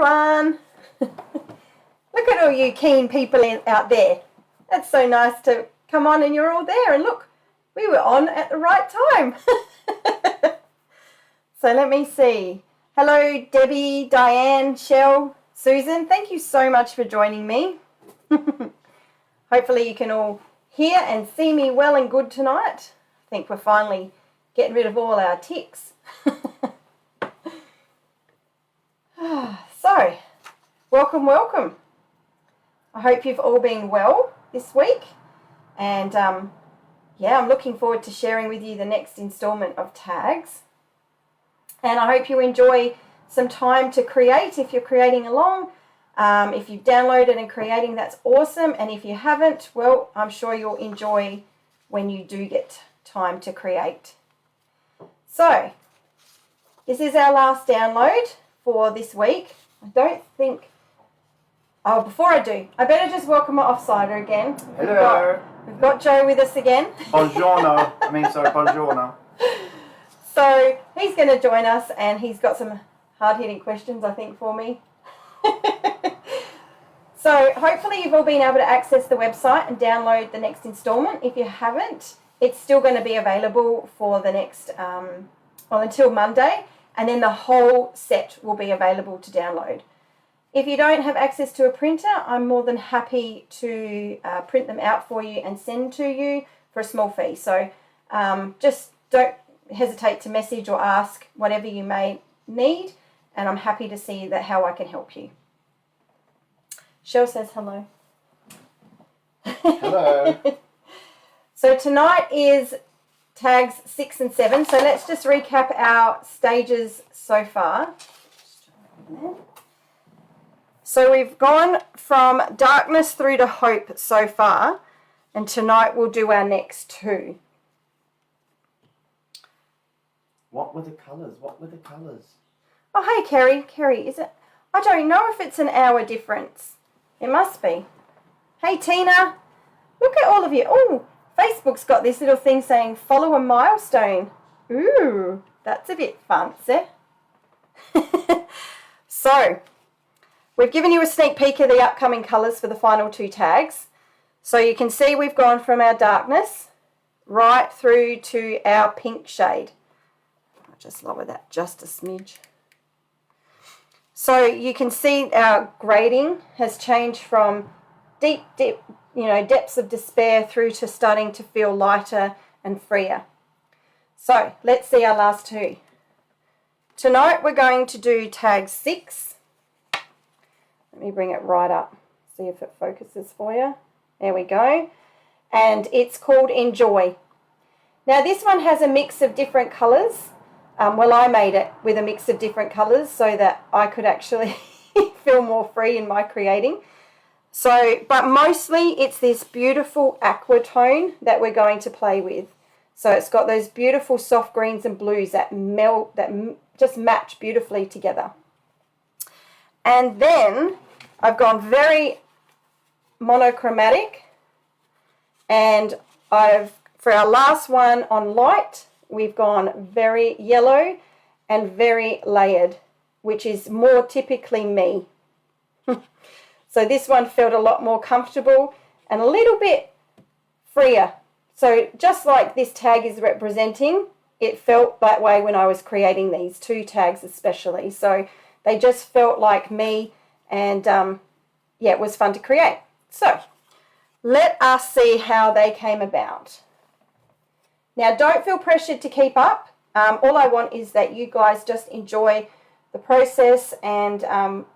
everyone. Look at all you keen people out there. That's so nice to come on and you're all there. And look, we were on at the right time. So let me see. Hello, Debbie, Diane, Shell, Susan. Thank you so much for joining me. Hopefully you can all hear and see me well and good tonight. I think we're finally getting rid of all our ticks. So, welcome, welcome. I hope you've all been well this week. And yeah, I'm looking forward to sharing with you the next installment of tags. And I hope you enjoy some time to create if you're creating along. If you've downloaded and creating, that's awesome. And if you haven't, well, I'm sure you'll enjoy when you do get time to create. So, this is our last download for this week. I don't think... Oh, before I do, I better just welcome my offsider again. Hello. We've got Joe with us again. Buongiorno. Buongiorno. So he's going to join us and he's got some hard-hitting questions, I think, for me. So hopefully you've all been able to access the website and download the next installment. If you haven't, it's still going to be available for the next, until Monday. And then the whole set will be available to download. If you don't have access to a printer, I'm more than happy to print them out for you and send to you for a small fee. So just don't hesitate to message or ask whatever you may need, and I'm happy to see how I can help you. Shell says hello. Hello. So tonight is tags 6 and 7. So let's just recap our stages so far. So we've gone from darkness through to hope so far, and tonight we'll do our next two. What were the colours? Oh, hey, Kerry. Kerry, is it? I don't know if it's an hour difference. It must be. Hey, Tina. Look at all of you. Oh, Facebook's got this little thing saying follow a milestone. Ooh, that's a bit fancy. So, we've given you a sneak peek of the upcoming colours for the final two tags. So you can see we've gone from our darkness right through to our pink shade. I'll just lower that just a smidge. So you can see our grading has changed from deep, depths of despair through to starting to feel lighter and freer. So let's see our last two. Tonight we're going to do tag 6. Let me bring it right up, see if it focuses for you. There we go. And it's called Enjoy. Now this one has a mix of different colours. Well, I made it with a mix of different colours so that I could actually feel more free in my creating. So, but mostly it's this beautiful aqua tone that we're going to play with. So it's got those beautiful soft greens and blues that melt, that just match beautifully together. And then I've gone very monochromatic, and for our last one on light, we've gone very yellow and very layered, which is more typically me. So this one felt a lot more comfortable and a little bit freer. So just like this tag is representing, it felt that way when I was creating these two tags especially. So they just felt like me, and yeah, it was fun to create. So let us see how they came about. Now, don't feel pressured to keep up. All I want is that you guys just enjoy the process, and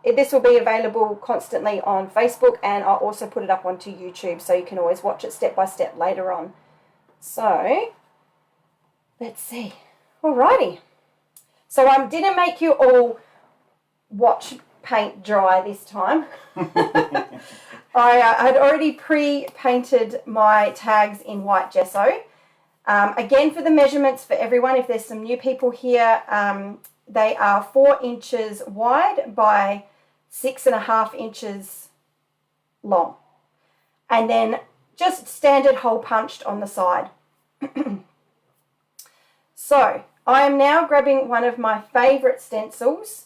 this will be available constantly on Facebook, and I'll also put it up onto YouTube so you can always watch it step by step later on. So, let's see. Alrighty. So I didn't make you all watch paint dry this time. I had already pre-painted my tags in white gesso. Again, for the measurements for everyone, if there's some new people here, they are 4 inches wide by 6.5 inches long. And then just standard hole punched on the side. So I am now grabbing one of my favourite stencils,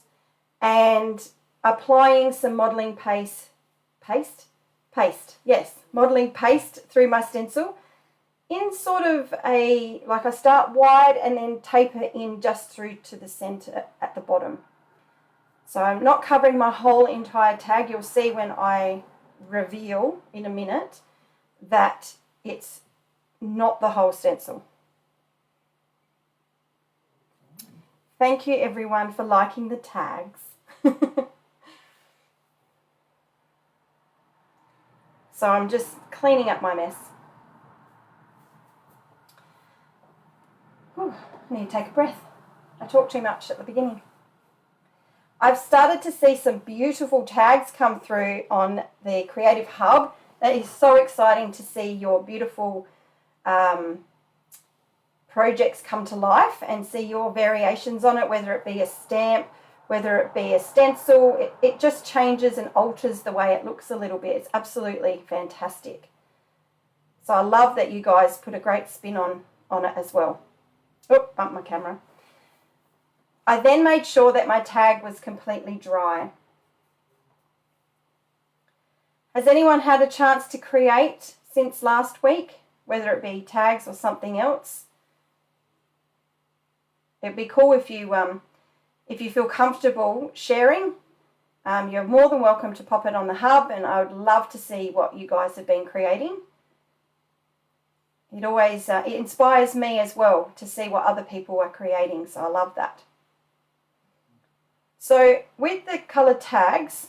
and applying some modelling modelling paste through my stencil in sort of I start wide and then taper in just through to the centre at the bottom. So I'm not covering my whole entire tag. You'll see when I reveal in a minute that it's not the whole stencil. Thank you everyone for liking the tags. So I'm just cleaning up my mess. Whew, I need to take a breath. I talked too much at the beginning. I've started to see some beautiful tags come through on the Creative Hub. That is so exciting to see your beautiful projects come to life and see your variations on it, whether it be a stamp, whether it be a stencil. It just changes and alters the way it looks a little bit. It's absolutely fantastic. So I love that you guys put a great spin on it as well. Oh, bumped my camera. I then made sure that my tag was completely dry. Has anyone had a chance to create since last week, whether it be tags or something else? It'd be cool if you feel comfortable sharing. You're more than welcome to pop it on the hub, and I would love to see what you guys have been creating. It always it inspires me as well to see what other people are creating, so I love that. So with the coloured tags,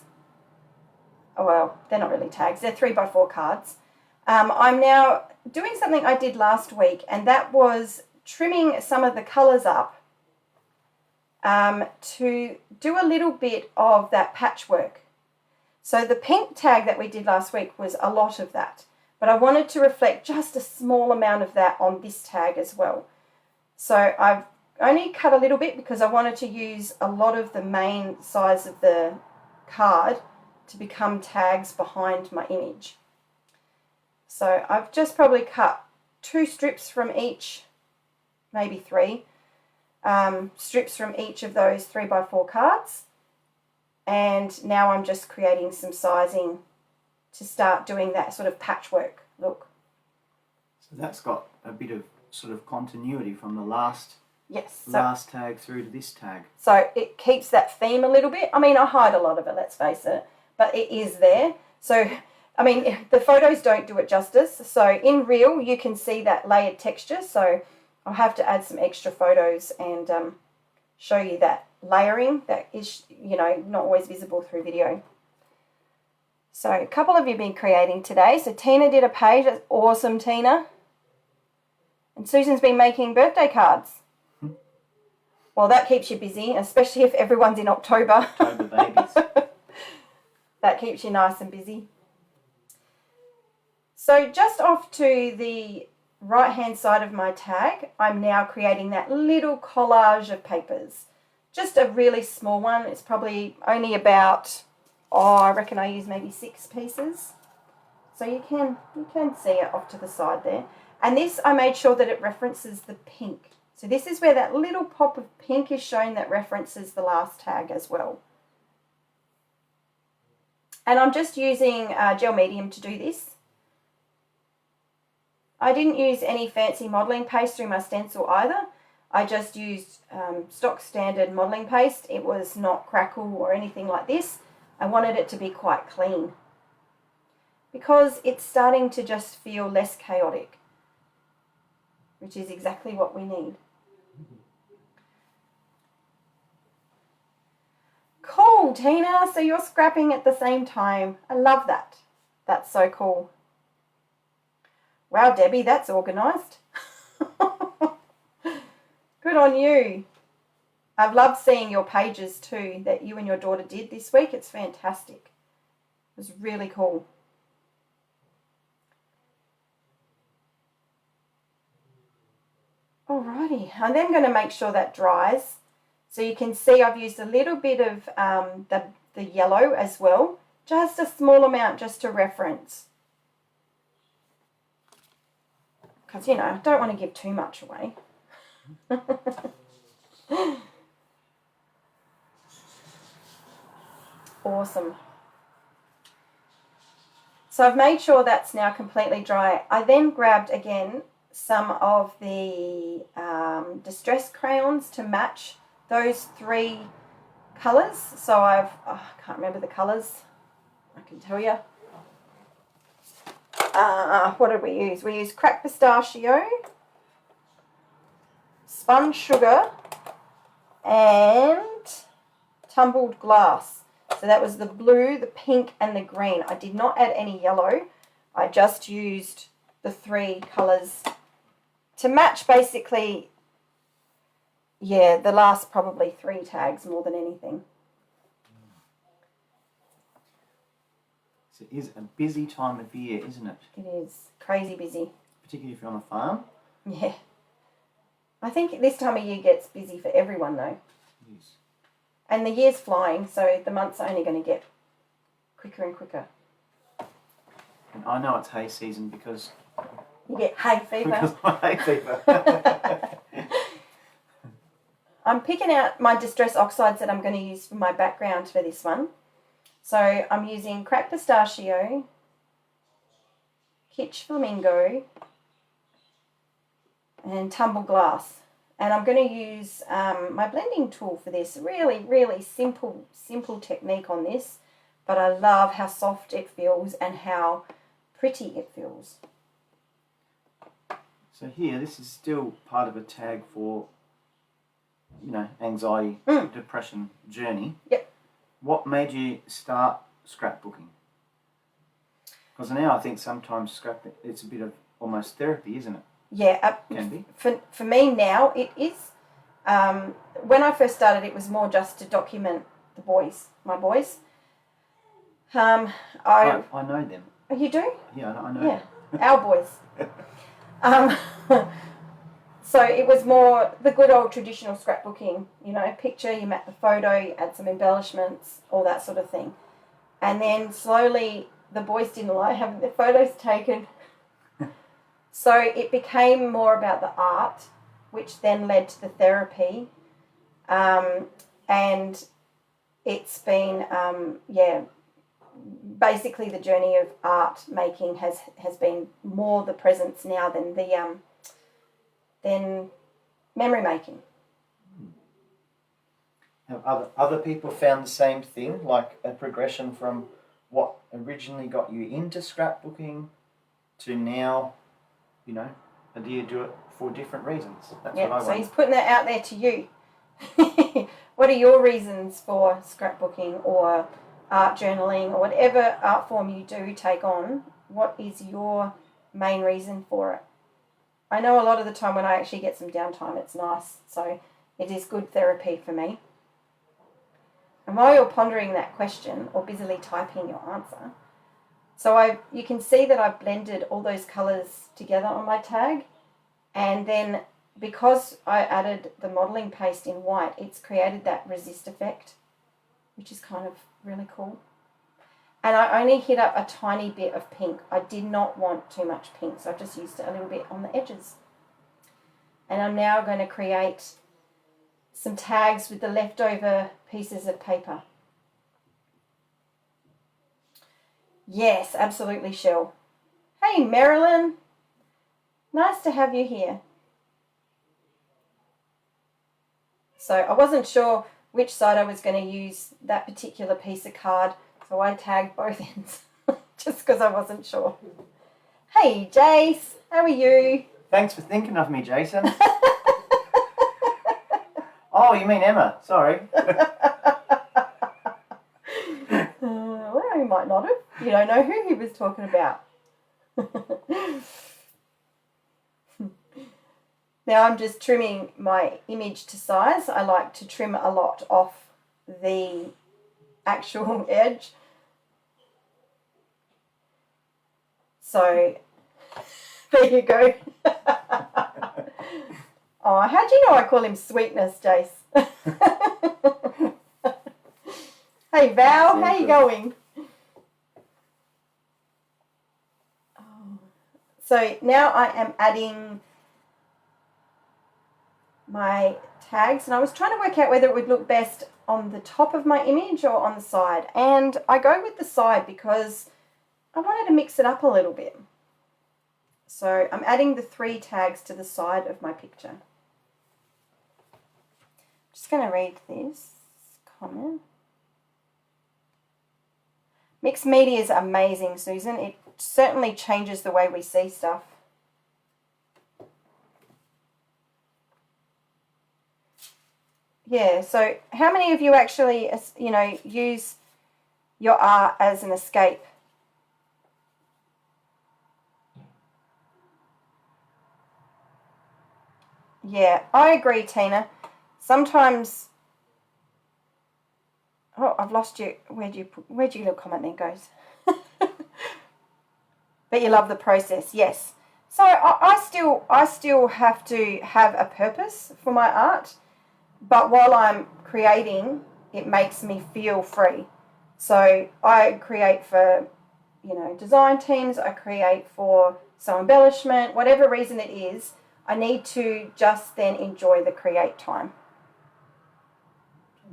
oh well, they're not really tags, they're 3x4 cards. I'm now doing something I did last week, and that was trimming some of the colours up to do a little bit of that patchwork. So the pink tag that we did last week was a lot of that, but I wanted to reflect just a small amount of that on this tag as well. So I've only cut a little bit because I wanted to use a lot of the main size of the card to become tags behind my image. So I've just probably cut 2 strips from each, maybe 3 strips from each of those 3x4 cards, and now I'm just creating some sizing to start doing that sort of patchwork look. So that's got a bit of sort of continuity from the last Yes. tag through to this tag. So it keeps that theme a little bit. I mean, I hide a lot of it, let's face it, but it is there. So, I mean, the photos don't do it justice. So in real, you can see that layered texture. So I'll have to add some extra photos and show you that layering that is, not always visible through video. So a couple of you have been creating today. So Tina did a page. That's awesome, Tina. And Susan's been making birthday cards. Well, that keeps you busy, especially if everyone's in October. October babies. That keeps you nice and busy. So just off to the right-hand side of my tag, I'm now creating that little collage of papers. Just a really small one. It's probably only about, I reckon I use maybe 6 pieces. So you can see it off to the side there. And this, I made sure that it references the pink. So this is where that little pop of pink is shown that references the last tag as well. And I'm just using gel medium to do this. I didn't use any fancy modelling paste through my stencil either. I just used stock standard modelling paste. It was not crackle or anything like this. I wanted it to be quite clean because it's starting to just feel less chaotic, which is exactly what we need. Cool, Tina. So you're scrapping at the same time. I love that. That's so cool. Wow, Debbie, that's organised. Good on you. I've loved seeing your pages too that you and your daughter did this week. It's fantastic. It was really cool. Alrighty, I'm then going to make sure that dries. So you can see I've used a little bit of the yellow as well, just a small amount just to reference. Because, I don't want to give too much away. awesome. So I've made sure that's now completely dry. I then grabbed again some of the distress crayons to match those 3 colours. So I can't remember the colours, I can tell you. What did we use? We used cracked pistachio, spun sugar, and tumbled glass. So that was the blue, the pink, and the green. I did not add any yellow. I just used the 3 colours to match basically, yeah, the last probably 3 tags more than anything. So it is a busy time of year, isn't it? It is crazy busy. Particularly if you're on a farm. Yeah. I think this time of year gets busy for everyone though. Yes. And the year's flying, so the months are only going to get quicker and quicker. And I know it's hay season because... You get hay fever. Because of hay fever. I'm picking out my distress oxides that I'm going to use for my background for this one. So I'm using cracked pistachio, kitsch flamingo, and tumbled glass. And I'm going to use my blending tool for this. Really, really simple technique on this. But I love how soft it feels and how pretty it feels. So here, this is still part of a tag for, you know, anxiety, depression journey. Yep. What made you start scrapbooking? Because now I think sometimes scrapbook, it's a bit of almost therapy, isn't it? Yeah, Can be. For me now it is. When I first started, it was more just to document my boys. I know them. Oh, you do? Yeah, I know Yeah, them. our boys. So it was more the good old traditional scrapbooking, you know, picture, you map the photo, you add some embellishments, all that sort of thing. And then slowly the boys didn't like having their photos taken. So it became more about the art, which then led to the therapy. And it's been, basically the journey of art making has been more the presence now than than memory making. Have other people found the same thing, like a progression from what originally got you into scrapbooking to now, you know, do you do it for different reasons? That's what I So want. he's putting that out there to you. What are your reasons for scrapbooking or art journaling or whatever art form you do take on? What is your main reason for it? I know a lot of the time when I actually get some downtime, it's nice. So it is good therapy for me. And while you're pondering that question or busily typing your answer, so you can see that I've blended all those colours together on my tag. And then because I added the modelling paste in white, it's created that resist effect, which is kind of really cool. And I only hit up a tiny bit of pink. I did not want too much pink, so I just used it a little bit on the edges. And I'm now going to create some tags with the leftover pieces of paper. Yes, absolutely, Shell. Hey, Marilyn. Nice to have you here. So I wasn't sure which side I was going to use that particular piece of card, so I tagged both ends just because I wasn't sure. Hey, Jace, how are you? Thanks for thinking of me, Jason. Oh, you mean Emma? Sorry. Well, he might not have. You don't know who he was talking about. Now I'm just trimming my image to size. I like to trim a lot off the actual edge. So there you go. Oh, how'd you know I call him Sweetness, Jace? Hey Val, how you going? So now I am adding my tags, and I was trying to work out whether it would look best on the top of my image or on the side? And I go with the side because I wanted to mix it up a little bit. So I'm adding the 3 tags to the side of my picture. I'm just going to read this comment. Mixed media is amazing, Susan. It certainly changes the way we see stuff. Yeah, so how many of you actually, use your art as an escape? Yeah, I agree, Tina. Sometimes, oh, I've lost you. Where'd your little comment then goes? But you love the process, yes. So I still have to have a purpose for my art, but while I'm creating, it makes me feel free. So I create for, design teams. I create for some embellishment, whatever reason it is. I need to just then enjoy the create time.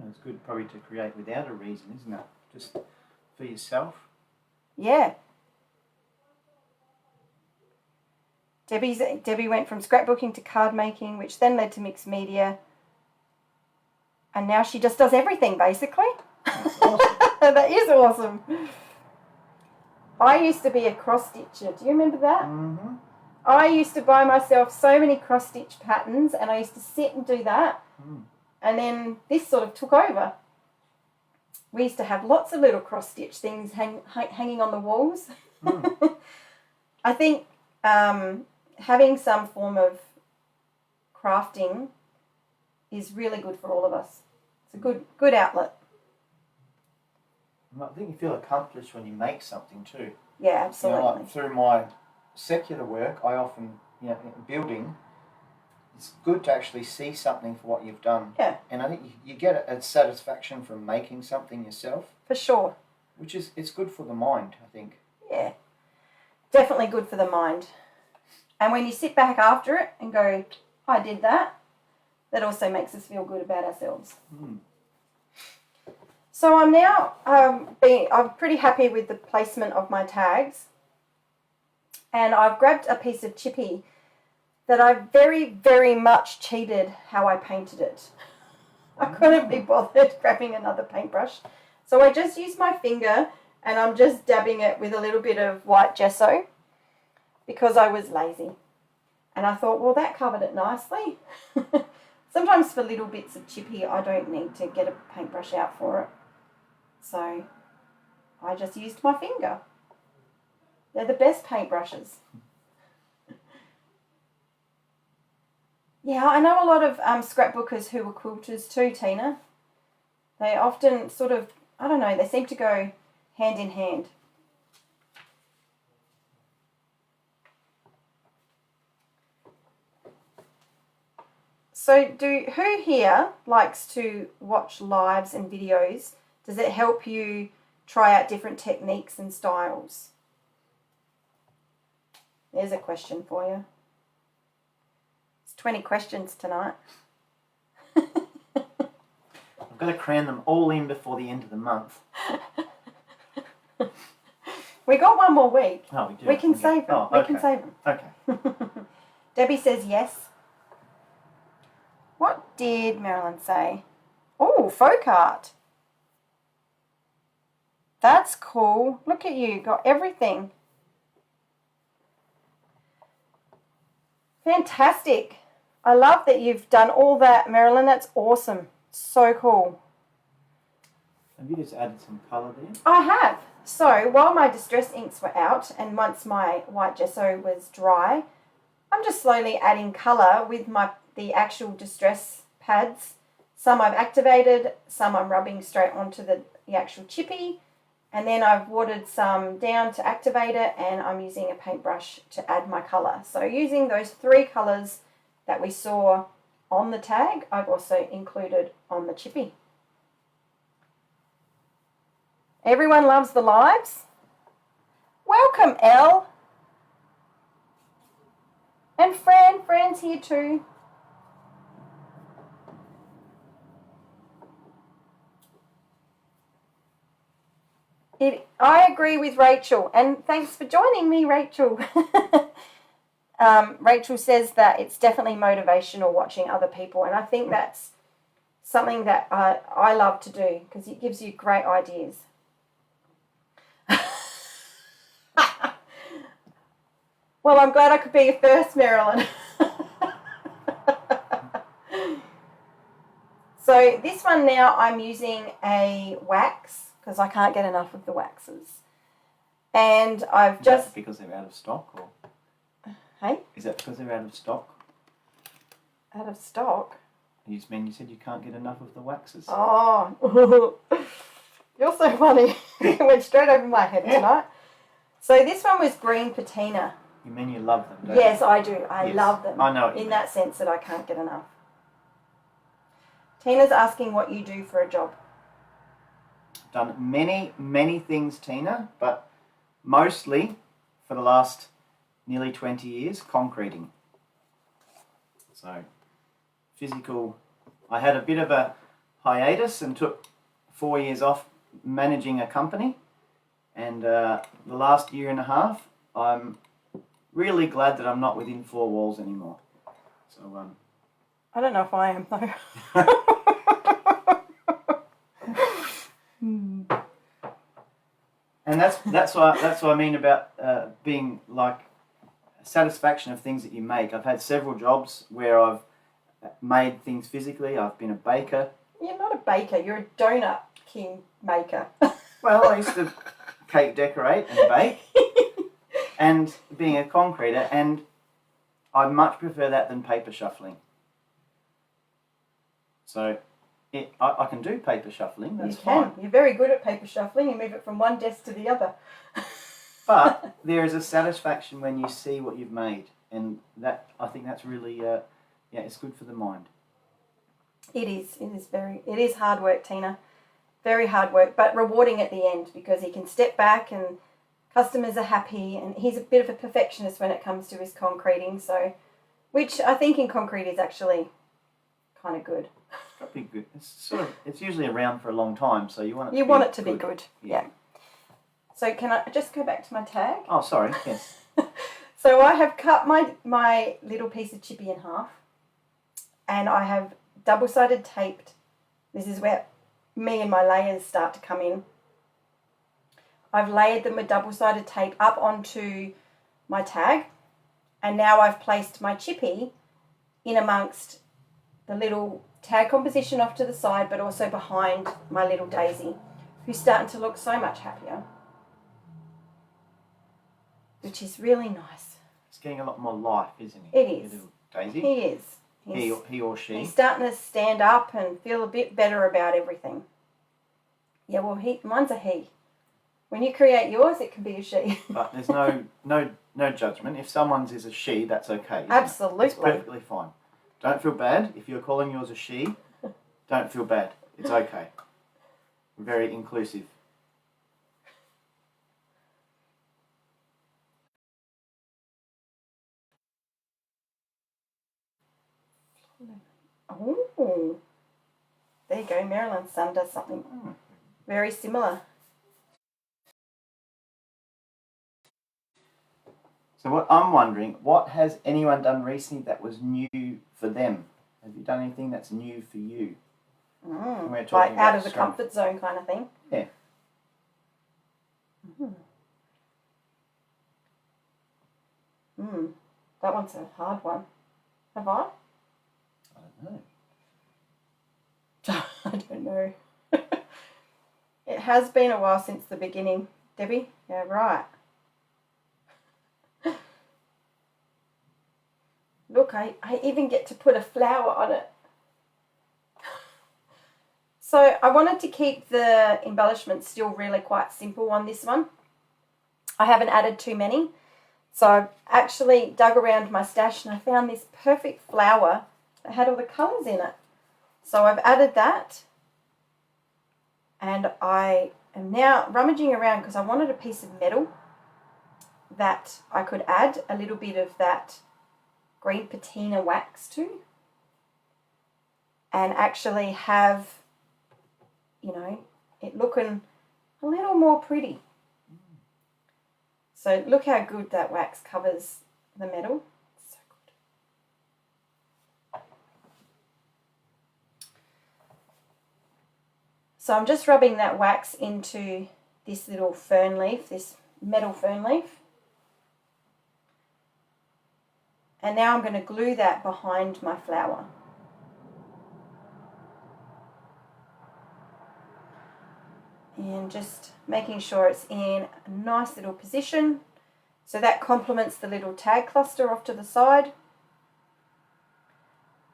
It's good probably to create without a reason, isn't it? Just for yourself. Yeah. Debbie went from scrapbooking to card making, which then led to mixed media. And now she just does everything, basically. That's awesome. That is awesome. I used to be a cross-stitcher. Do you remember that? Mm-hmm. I used to buy myself so many cross-stitch patterns, and I used to sit and do that. Mm. And then this sort of took over. We used to have lots of little cross-stitch things hanging on the walls. Mm. I think having some form of crafting is really good for all of us. It's a good outlet. I think you feel accomplished when you make something too. Yeah, absolutely. Like through my secular work, I often, in building, it's good to actually see something for what you've done. Yeah. And I think you get a satisfaction from making something yourself. For sure. It's good for the mind, I think. Yeah. Definitely good for the mind. And when you sit back after it and go, I did that, that also makes us feel good about ourselves. Mm. So I'm now I'm pretty happy with the placement of my tags. And I've grabbed a piece of chippy that I very, very much cheated how I painted it. I couldn't be bothered grabbing another paintbrush. So I just used my finger and I'm just dabbing it with a little bit of white gesso because I was lazy. And I thought, well, that covered it nicely. Sometimes for little bits of chippy, I don't need to get a paintbrush out for it. So I just used my finger. They're the best paintbrushes. Yeah, I know a lot of scrapbookers who were quilters too, Tina. They often sort of, I don't know, they seem to go hand in hand. So who here likes to watch lives and videos? Does it help you try out different techniques and styles? There's a question for you. It's 20 questions tonight. I've got to cram them all in before the end of the month. We got one more week. Oh, we do. We can save them. Oh, We can save them. Okay. Debbie says yes. What did Marilyn say? Oh, folk art. That's cool. Look at you. Got everything. Fantastic. I love that you've done all that, Marilyn. That's awesome. So cool. Have you just added some colour there? I have. So while my distress inks were out and once my white gesso was dry, I'm just slowly adding colour with the actual distress pads. Some I've activated, some I'm rubbing straight onto the actual chippy, and then I've watered some down to activate it, and I'm using a paintbrush to add my colour. So using those 3 colours that we saw on the tag, I've also included on the chippy. Everyone loves the lives. Welcome, Elle. And Fran's here too. I agree with Rachel, and thanks for joining me, Rachel. Rachel says that it's definitely motivational watching other people, and I think that's something that I love to do because it gives you great ideas. Well, I'm glad I could be your first, Marilyn. So this one now I'm using a wax because I can't get enough of the waxes. And I've Is just... that because they're out of stock, or Hey? is that because they're out of stock? Out of stock? You said you can't get enough of the waxes. Oh, you're so funny. It went straight over my head tonight. So this one was green patina. You mean you love them, don't Yes, I do. I Yes, love them. I know what you in mean. that sense that I can't get enough. Tina's asking what you do for a job. Done many, many things, Tina, but mostly for the last nearly 20 years, concreting. So, physical. I had a bit of a hiatus and took 4 years off managing a company, and the last year and a half, I'm really glad that I'm not within four walls anymore. So, I don't know if I am though. and that's what I mean about being like satisfaction of things that you make. I've had several jobs where I've made things physically. I've been a baker. You're not a baker. You're a donut king maker. Well, I used to cake decorate and bake, and being a concreter, and I much prefer that than paper shuffling. So, I can do paper shuffling. That's You can. fine. You're very good at paper shuffling. You move it from one desk to the other. But there is a satisfaction when you see what you've made, and that I think that's really it's good for the mind. It is. It is hard work, Tina. Very hard work, but rewarding at the end because he can step back and customers are happy, and he's a bit of a perfectionist when it comes to his concreting. So, which I think in concrete is actually kind of good. It's got to be good. It's usually around for a long time, so you want it. To be good. Yeah. So can I just go back to my tag? Oh, sorry. Yes. So I have cut my little piece of chippy in half, and I have double-sided taped. This is where me and my layers start to come in. I've layered them with double-sided tape up onto my tag, and now I've placed my chippy in amongst the little tag composition off to the side, but also behind my little Daisy, who's starting to look so much happier, which is really nice. It's getting a lot more life, isn't he? It is. Little Daisy. He is. He or she. He's starting to stand up and feel a bit better about everything. Yeah, well, mine's a he. When you create yours, it can be a she. But there's no judgment. If someone's is a she, that's okay. Isn't Absolutely. It? It's perfectly fine. Don't feel bad if you're calling yours a she. Don't feel bad. It's okay. We're very inclusive. Oh, there you go. Marilyn's son does something very similar. So what I'm wondering, what has anyone done recently that was new for them? Have you done anything that's new for you? We're talking Like out about of the strength. comfort zone kind of thing. Yeah. That one's a hard one. Have I? I don't know. I don't know. It has been a while since the beginning. Debbie? Yeah, right. Look, I even get to put a flower on it. So I wanted to keep the embellishments still really quite simple on this one. I haven't added too many. So I've actually dug around my stash and I found this perfect flower that had all the colours in it. So I've added that, and I am now rummaging around because I wanted a piece of metal that I could add a little bit of that green patina wax to, and actually have, it looking a little more pretty. So look how good that wax covers the metal. So good. So I'm just rubbing that wax into this little fern leaf, this metal fern leaf. And now I'm going to glue that behind my flower. And just making sure it's in a nice little position. So that complements the little tag cluster off to the side.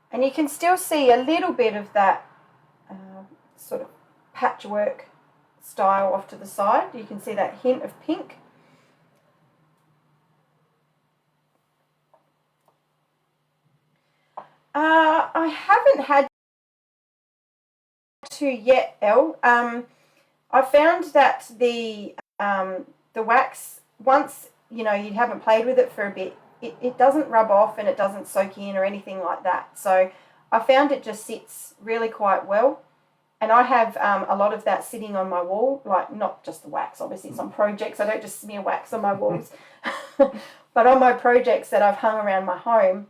And you can still see a little bit of that sort of patchwork style off to the side. You can see that hint of pink. I haven't had to yet, Elle. I found that the wax, once you haven't played with it for a bit, it doesn't rub off and it doesn't soak in or anything like that. So I found it just sits really quite well. And I have a lot of that sitting on my wall, like not just the wax, obviously it's on projects. I don't just smear wax on my walls, but on my projects that I've hung around my home.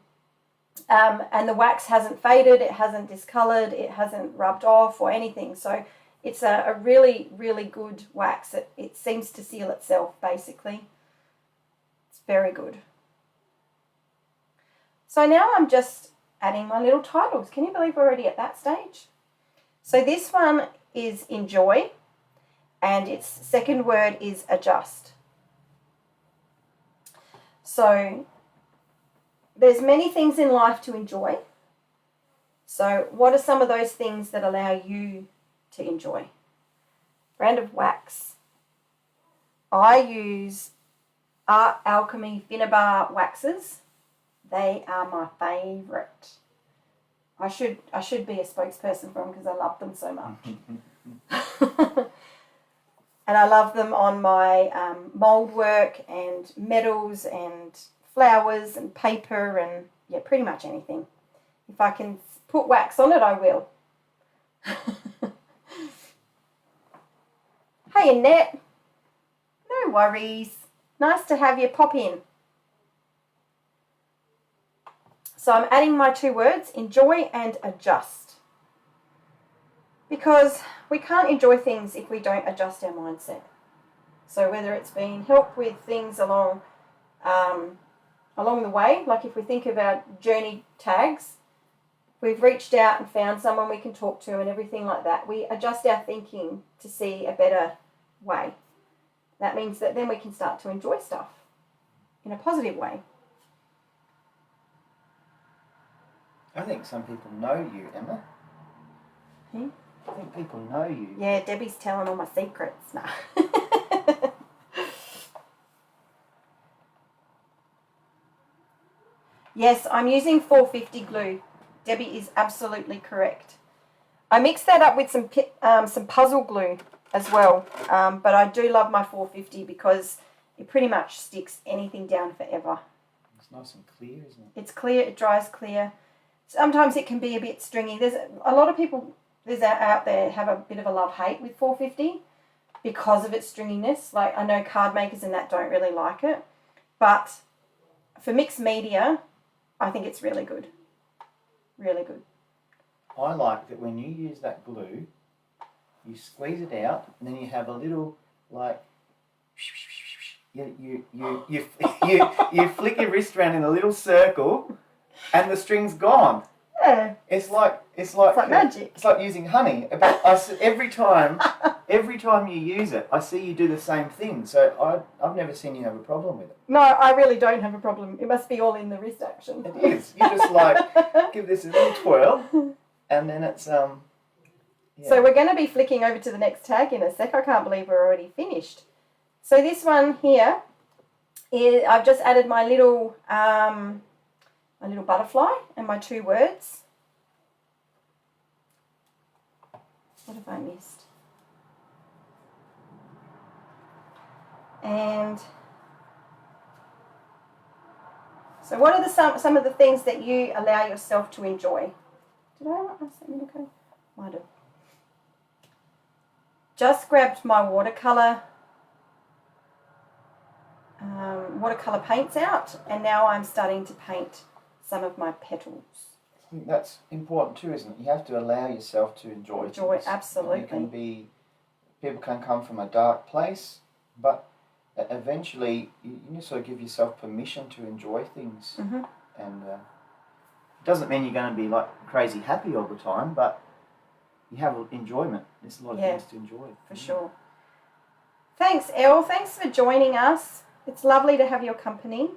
And the wax hasn't faded, it hasn't discoloured, it hasn't rubbed off or anything. So it's a really, really good wax. It seems to seal itself, basically. It's very good. So now I'm just adding my little titles. Can you believe we're already at that stage? So this one is enjoy, and its second word is adjust. So there's many things in life to enjoy. So what are some of those things that allow you to enjoy? Brand of wax. I use Art Alchemy Finnabar waxes. They are my favourite. I should be a spokesperson for them because I love them so much. And I love them on my mould work and medals and flowers and paper and yeah, pretty much anything. If I can put wax on it, I will. Hey Annette, no worries. Nice to have you pop in. So I'm adding my two words, enjoy and adjust. Because we can't enjoy things if we don't adjust our mindset. So whether it's been help with things along the way, like if we think of our journey tags, we've reached out and found someone we can talk to and everything like that. We adjust our thinking to see a better way. That means that then we can start to enjoy stuff in a positive way. I think some people know you, Emma. Hmm? I think people know you. Yeah, Debbie's telling all my secrets now. Yes, I'm using 450 glue. Debbie is absolutely correct. I mixed that up with some puzzle glue as well, but I do love my 450 because it pretty much sticks anything down forever. It's nice and clear, isn't it? It's clear, it dries clear. Sometimes it can be a bit stringy. There's a lot of people out there have a bit of a love-hate with 450 because of its stringiness. Like I know card makers and that don't really like it, but for mixed media, I think it's really good. Really good. I like that when you use that glue, you squeeze it out, and then you have a little like you flick your wrist around in a little circle, and the string's gone. Yeah. It's like magic. It's like using honey. But every time you use it, I see you do the same thing. So I've never seen you have a problem with it. No, I really don't have a problem. It must be all in the wrist action. It is. You just like give this a little twirl, and then it's Yeah. So we're going to be flicking over to the next tag in a sec. I can't believe we're already finished. So this one here is I've just added my little butterfly and my two words. What have I missed? And so what are some of the things that you allow yourself to enjoy? Did I write my statement okay? Might have. just grabbed my watercolour paints out, and now I'm starting to paint some of my petals. I think that's important too, isn't it? You have to allow yourself to enjoy things. Absolutely. People can come from a dark place, but eventually you sort of give yourself permission to enjoy things. Mm-hmm. And it doesn't mean you're going to be like crazy happy all the time, but you have enjoyment. There's a lot of things to enjoy. For sure. Thanks, Elle. Thanks for joining us. It's lovely to have your company.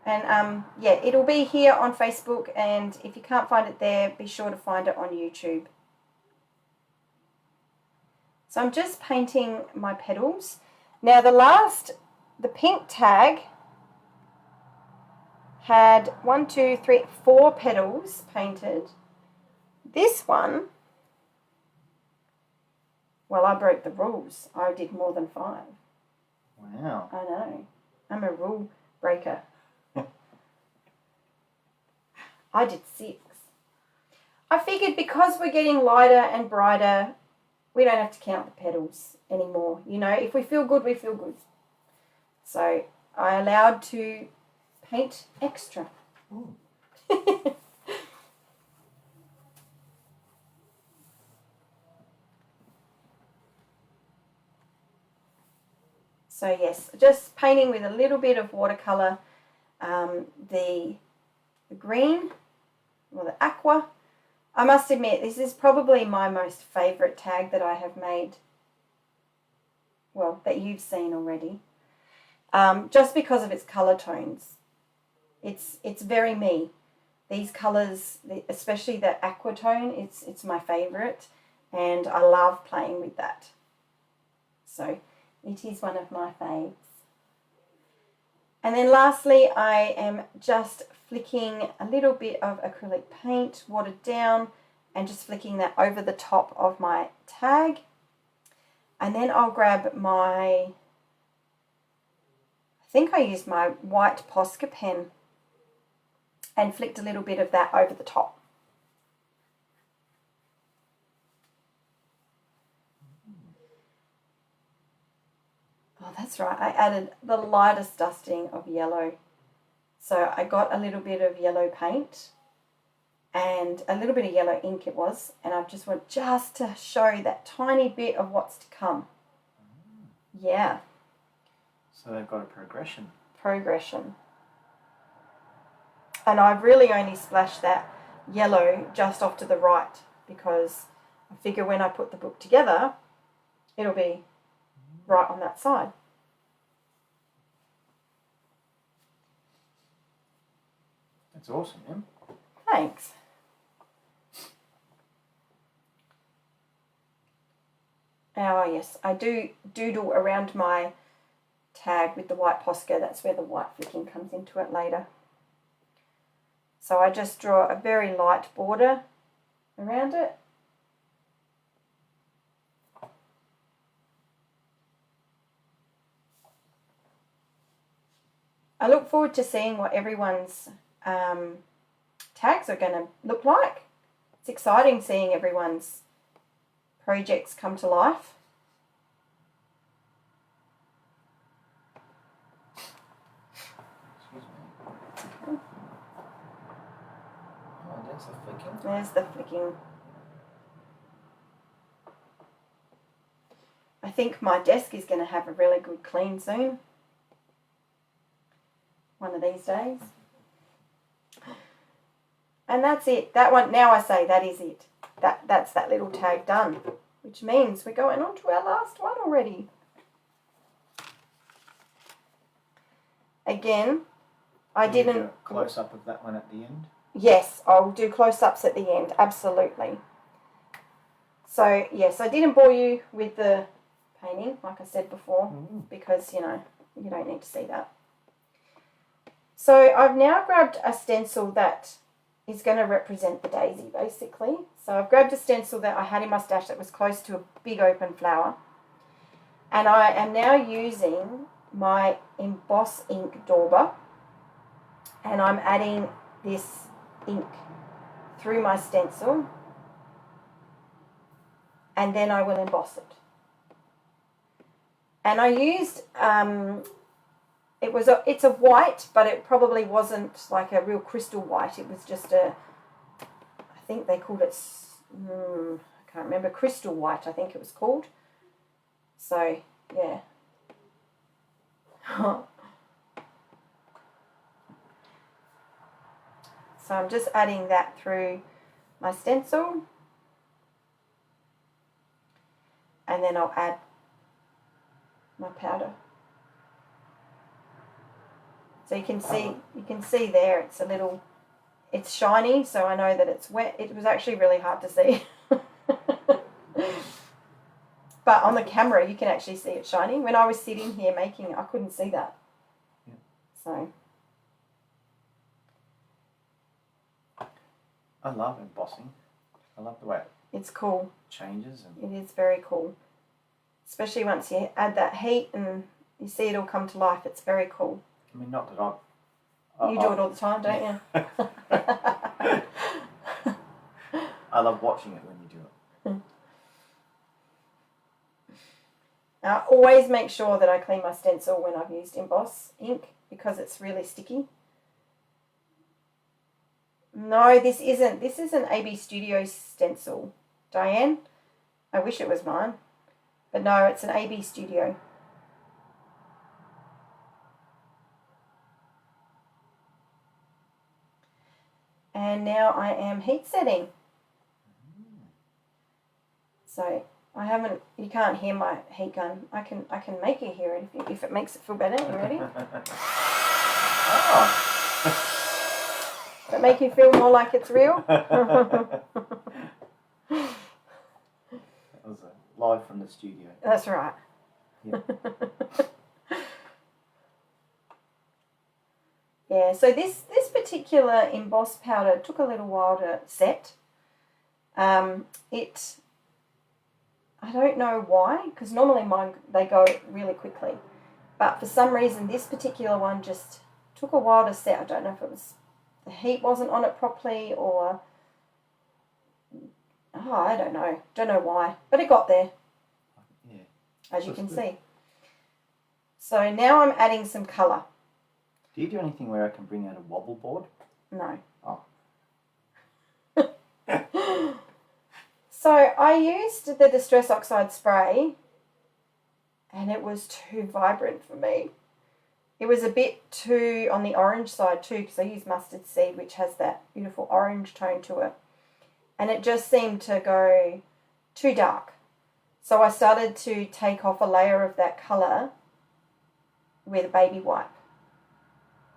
And it'll be here on Facebook, and if you can't find it there, be sure to find it on YouTube. So I'm just painting my petals. Now the pink tag had 4 petals painted. This one, well, I broke the rules. I did more than 5. Wow. I know. I'm a rule breaker. I did 6. I figured because we're getting lighter and brighter, we don't have to count the petals anymore. You know, if we feel good, we feel good. So I allowed to paint extra. So yes, just painting with a little bit of watercolour, the green, or the aqua. I must admit, this is probably my most favourite tag that I have made, well, that you've seen already, just because of its colour tones. It's very me. These colours, especially the aqua tone, it's my favourite, and I love playing with that. So it is one of my faves. And then lastly, I am just flicking a little bit of acrylic paint, watered down, and just flicking that over the top of my tag. And then I'll grab I think I used my white Posca pen and flicked a little bit of that over the top. Oh, that's right. I added the lightest dusting of yellow. So I got a little bit of yellow paint and a little bit of yellow ink it was, and I just want just to show that tiny bit of what's to come. Yeah. So they've got a progression. And I've really only splashed that yellow just off to the right because I figure when I put the book together, it'll be right on that side. That's awesome, Em. Thanks. Oh yes, I do doodle around my tag with the white Posca. That's where the white flicking comes into it later. So I just draw a very light border around it. I look forward to seeing what everyone's tags are going to look like. It's exciting seeing everyone's projects come to life. Excuse me. Oh, there's the flicking. There's the flicking. I think my desk is going to have a really good clean soon. One of these days. And that's it. That one, now I say that is it. That's that little tag done, which means we're going on to our last one already. Again, I didn't... Do a close-up of that one at the end? Yes, I'll do close-ups at the end, absolutely. So, yes, I didn't bore you with the painting, like I said before, because, you know, you don't need to see that. So I've now grabbed a stencil that is going to represent the daisy, basically. So I've grabbed a stencil that I had in my stash that was close to a big open flower. And I am now using my Emboss Ink Dauber. And I'm adding this ink through my stencil. and then I will emboss it. And I used, it's a white, but it probably wasn't like a real crystal white. It was just I think they called it, I can't remember, crystal white, I think it was called. So, yeah. So I'm just adding that through my stencil. And then I'll add my powder. So you can see there it's shiny, so I know that it's wet. It was actually really hard to see. But on the camera you can actually see it shiny. When I was sitting here making it, I couldn't see that. Yeah. So I love embossing. I love the way it's cool. Changes. And It is very cool. Especially once you add that heat and you see it all come to life. It's very cool. I mean, not that You do it all the time, don't you? I love watching it when you do it. Now, always make sure that I clean my stencil when I've used emboss ink because it's really sticky. No, this isn't. This is an AB Studio stencil, Diane. I wish it was mine. But no, it's an AB Studio. And now I am heat setting. So I haven't. You can't hear my heat gun. I can make you hear it if it makes it feel better. You ready? Oh. Does it make you feel more like it's real? That was live from the studio. That's right. Yep. Yeah, so this particular emboss powder took a little while to set. I don't know why, because normally mine, they go really quickly. But for some reason, this particular one just took a while to set. I don't know if it was the heat wasn't on it properly or... Oh, I don't know. Don't know why. But it got there. Yeah. As you can see. So now I'm adding some colour. Do you do anything where I can bring out a wobble board? No. Oh. So I used the Distress Oxide spray and it was too vibrant for me. It was a bit too on the orange side too because I used mustard seed which has that beautiful orange tone to it. And it just seemed to go too dark. So I started to take off a layer of that colour with a baby wipe.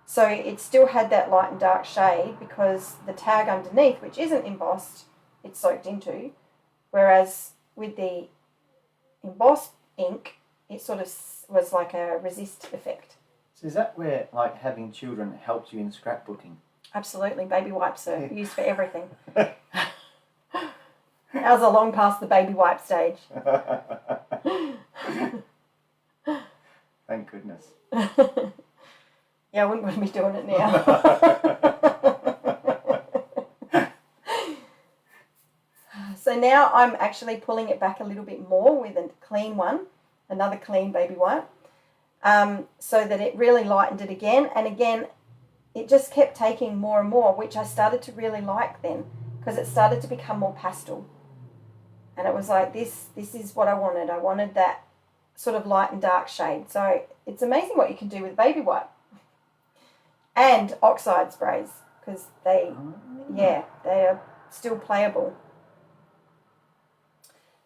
So it still had that light and dark shade because the tag underneath, which isn't embossed, it's soaked into. Whereas with the embossed ink, it sort of was like a resist effect. So is that where like having children helps you in scrapbooking? Absolutely. Baby wipes are used for everything. Ours are long past the baby wipe stage. Thank goodness. Yeah, I wouldn't want to be doing it now. So now I'm actually pulling it back a little bit more with a clean one, another clean baby wipe, so that it really lightened it again. And again, it just kept taking more and more, which I started to really like then because it started to become more pastel. And it was like, this is what I wanted. I wanted that sort of light and dark shade. So it's amazing what you can do with baby wipe. And oxide sprays, because they are still playable.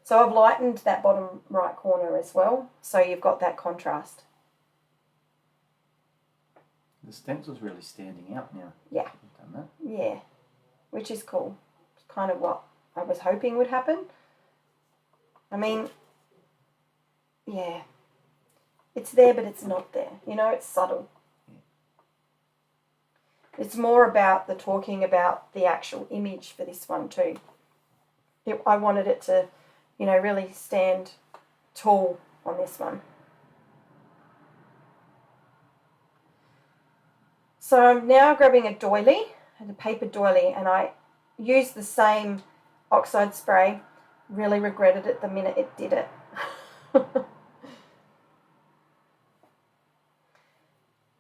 So I've lightened that bottom right corner as well, so you've got that contrast. The stencil's really standing out now. Yeah. You've done that. Yeah, which is cool. It's kind of what I was hoping would happen. I mean, yeah, it's there, but it's not there. You know, it's subtle. It's more about the talking about the actual image for this one too. I wanted it to, you know, really stand tall on this one. So I'm now grabbing a doily, a paper doily, and I use the same oxide spray, really regretted it the minute it did it.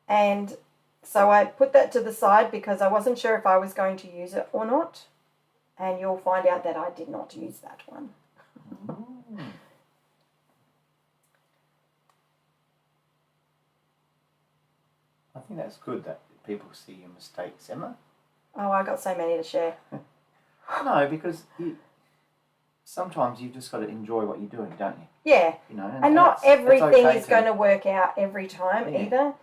And so I put that to the side because I wasn't sure if I was going to use it or not. And you'll find out that I did not use that one. I think that's good that people see your mistakes, Emma. Oh, I got so many to share. No, because sometimes you've just got to enjoy what you're doing, don't you? Yeah. You know, And not everything okay is going to work out every time Yeah. either.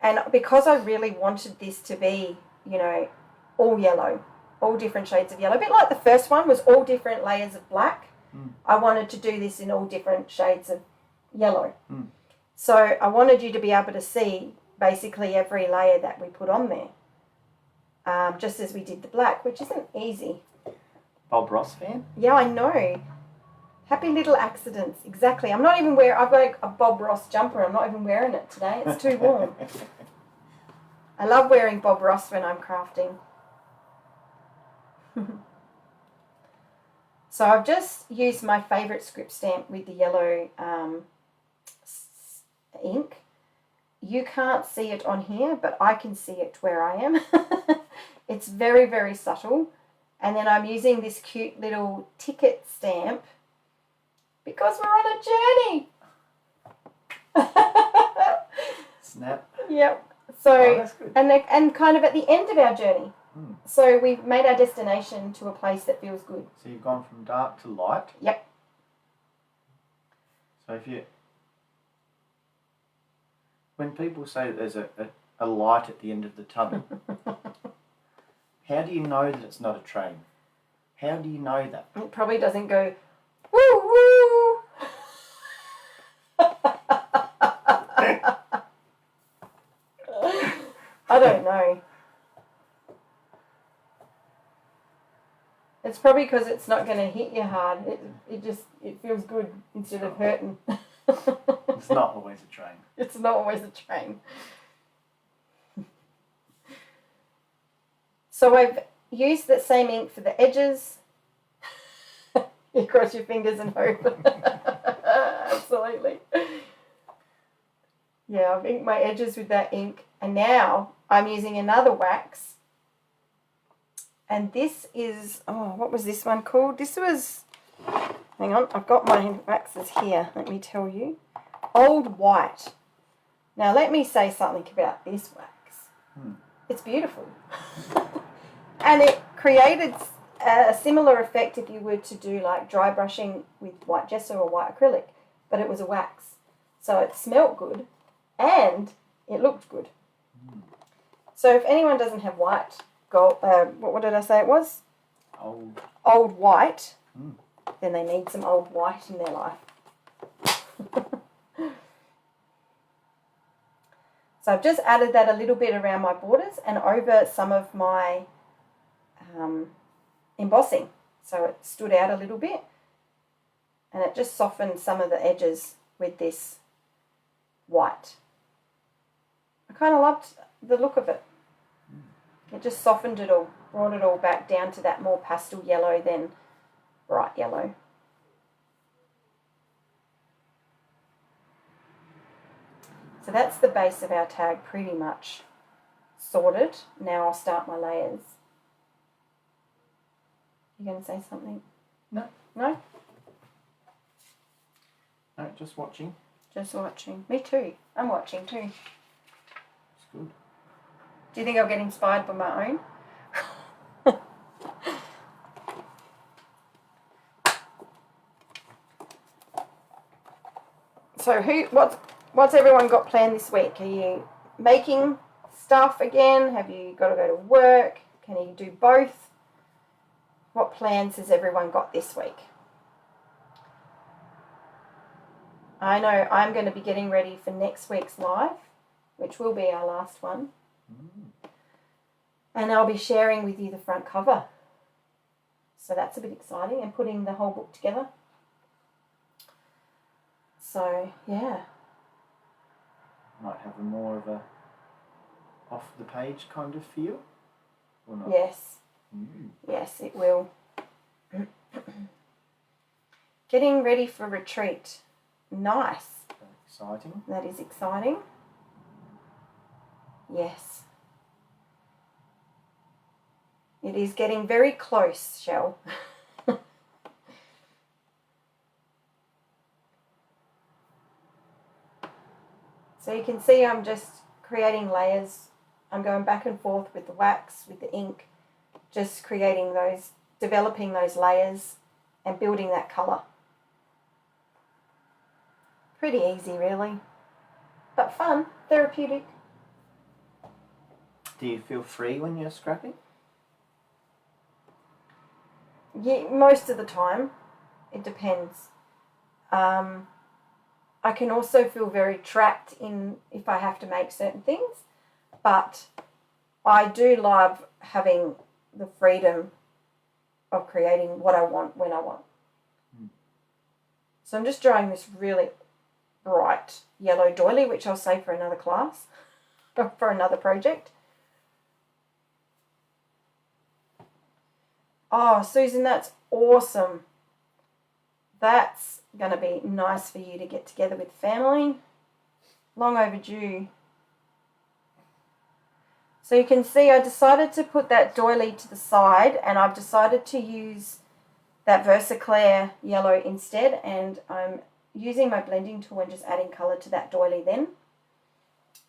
And because I really wanted this to be, you know, all yellow, all different shades of yellow, a bit like the first one was all different layers of black. I wanted to do this in all different shades of yellow. So I wanted you to be able to see basically every layer that we put on there, just as we did the black, which isn't easy. Bob Ross fan? Yeah, I know. Happy little accidents. Exactly. I'm not even wearing... I've got a Bob Ross jumper. I'm not even wearing it today. It's too warm. I love wearing Bob Ross when I'm crafting. So I've just used my favourite script stamp with the yellow ink. You can't see it on here, but I can see it where I am. It's very, very subtle. And then I'm using this cute little ticket stamp because we're on a journey. Snap. Yep. So, that's good. and kind of at the end of our journey. So we've made our destination to a place that feels good. So you've gone from dark to light. Yep. So when people say that there's a light at the end of the tunnel, how do you know that it's not a train? How do you know that? It probably doesn't go, woo woo. I don't know. It's probably because it's not going to hit you hard. It feels good instead of hurting. It's not always a train. It's not always a train. So I've used the same ink for the edges. You cross your fingers and hope. Absolutely. Yeah, I've inked my edges with that ink. And now I'm using another wax. And this is, what was this one called? This was, hang on, I've got my waxes here. Let me tell you. Old White. Now let me say something about this wax. It's beautiful. And it created a similar effect if you were to do like dry brushing with white gesso or white acrylic, but it was a wax. So it smelt good and it looked good. So if anyone doesn't have white gold, what did I say it was? Old White. Then they need some Old White in their life. So I've just added that a little bit around my borders and over some of my embossing. So it stood out a little bit and it just softened some of the edges with this white. I kind of loved the look of it. It just softened it all, brought it all back down to that more pastel yellow than bright yellow. So that's the base of our tag pretty much sorted. Now I'll start my layers. You going to say something? No. No? No, just watching. Just watching. Me too. I'm watching too. It's good. Do you think I'll get inspired by my own? So what's everyone got planned this week? Are you making stuff again? Have you got to go to work? Can you do both? What plans has everyone got this week? I know I'm going to be getting ready for next week's live, which will be our last one. And I'll be sharing with you the front cover. So that's a bit exciting, and putting the whole book together. So, yeah. Might have a more of a off the page kind of feel, or not? Yes. Yes, it will. Getting ready for retreat. Nice. Exciting. That is exciting. Yes. It is getting very close, Shell. So you can see I'm just creating layers. I'm going back and forth with the wax, with the ink, just creating those, developing those layers and building that colour. Pretty easy, really. But fun, therapeutic. Do you feel free when you're scrapping? Yeah, most of the time. It depends. I can also feel very trapped in if I have to make certain things, but I do love having the freedom of creating what I want when I want. So I'm just drawing this really bright yellow doily, which I'll save for another class, or for another project. Oh, Susan, that's awesome. That's going to be nice for you to get together with family. Long overdue. So you can see I decided to put that doily to the side, and I've decided to use that Versaclear yellow instead, and I'm using my blending tool and just adding colour to that doily then,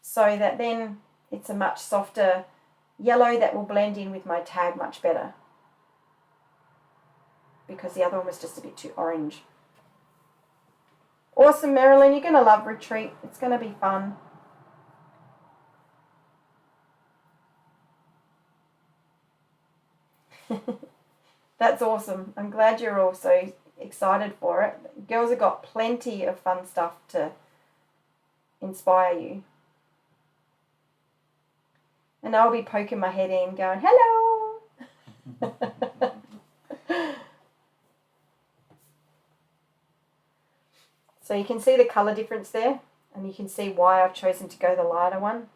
so that then it's a much softer yellow that will blend in with my tag much better, because the other one was just a bit too orange. Awesome, Marilyn. You're going to love retreat. It's going to be fun. That's awesome. I'm glad you're all so excited for it. Girls have got plenty of fun stuff to inspire you. And I'll be poking my head in going, hello. So you can see the colour difference there, and you can see why I've chosen to go the lighter one.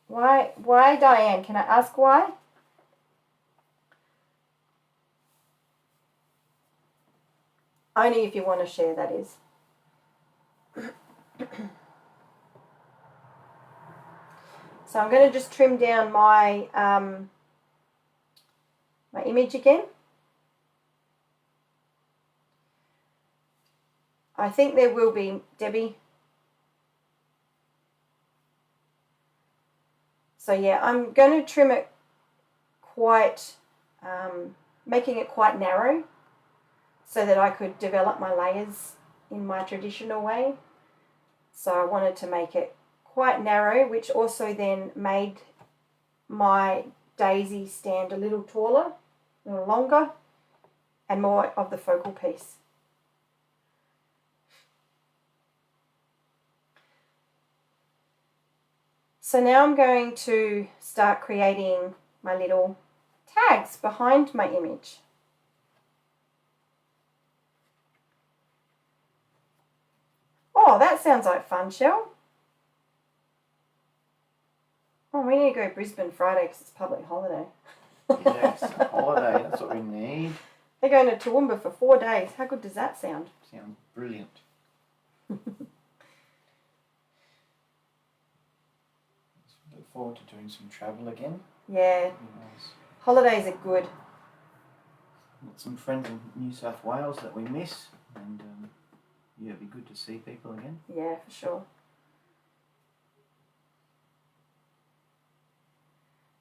Why, Diane? Can I ask why? Only if you want to share, that is. So I'm going to just trim down my my image again. I think there will be, Debbie. So yeah, I'm going to trim it quite, making it quite narrow so that I could develop my layers in my traditional way. So I wanted to make it quite narrow, which also then made my daisy stand a little taller, a little longer, and more of the focal piece. So now I'm going to start creating my little tags behind my image. Oh, that sounds like fun, Shell. Oh, we need to go to Brisbane Friday because it's public holiday. Yes, a holiday, that's what we need. They're going to Toowoomba for 4 days. How good does that sound? Sounds brilliant. Look forward to doing some travel again. Yeah, Nice. holidays are good. Got some friends in New South Wales that we miss, and yeah, it'd be good to see people again. Yeah, for sure.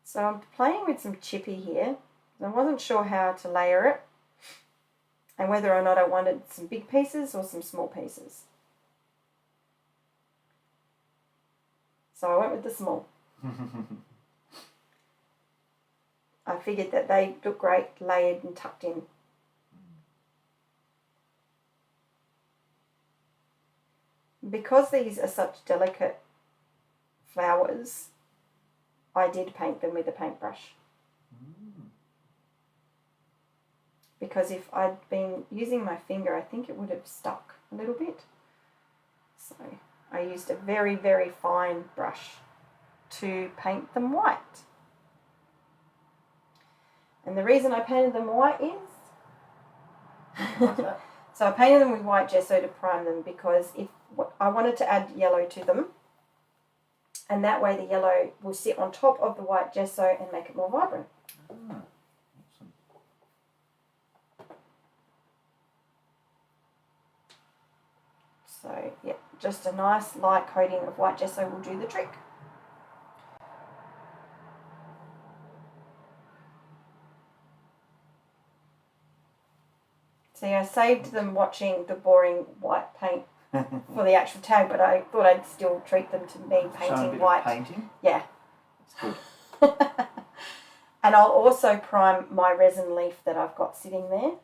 So I'm playing with some chippy here. I wasn't sure how to layer it and whether or not I wanted some big pieces or some small pieces. So I went with the small. I figured that they look great layered and tucked in. Because these are such delicate flowers, I did paint them with a paintbrush. Because if I'd been using my finger, I think it would have stuck a little bit. So I used a very, very fine brush to paint them white. And the reason I painted them white is... What's that? So I painted them with white gesso to prime them because if I wanted to add yellow to them, and that way the yellow will sit on top of the white gesso and make it more vibrant. Ah, awesome. So yeah, just a nice light coating of white gesso will do the trick. See, I saved them watching the boring white paint for the actual tag, but I thought I'd still treat them to me Show a painting bit white. of painting. Yeah. It's good. And I'll also prime my resin leaf that I've got sitting there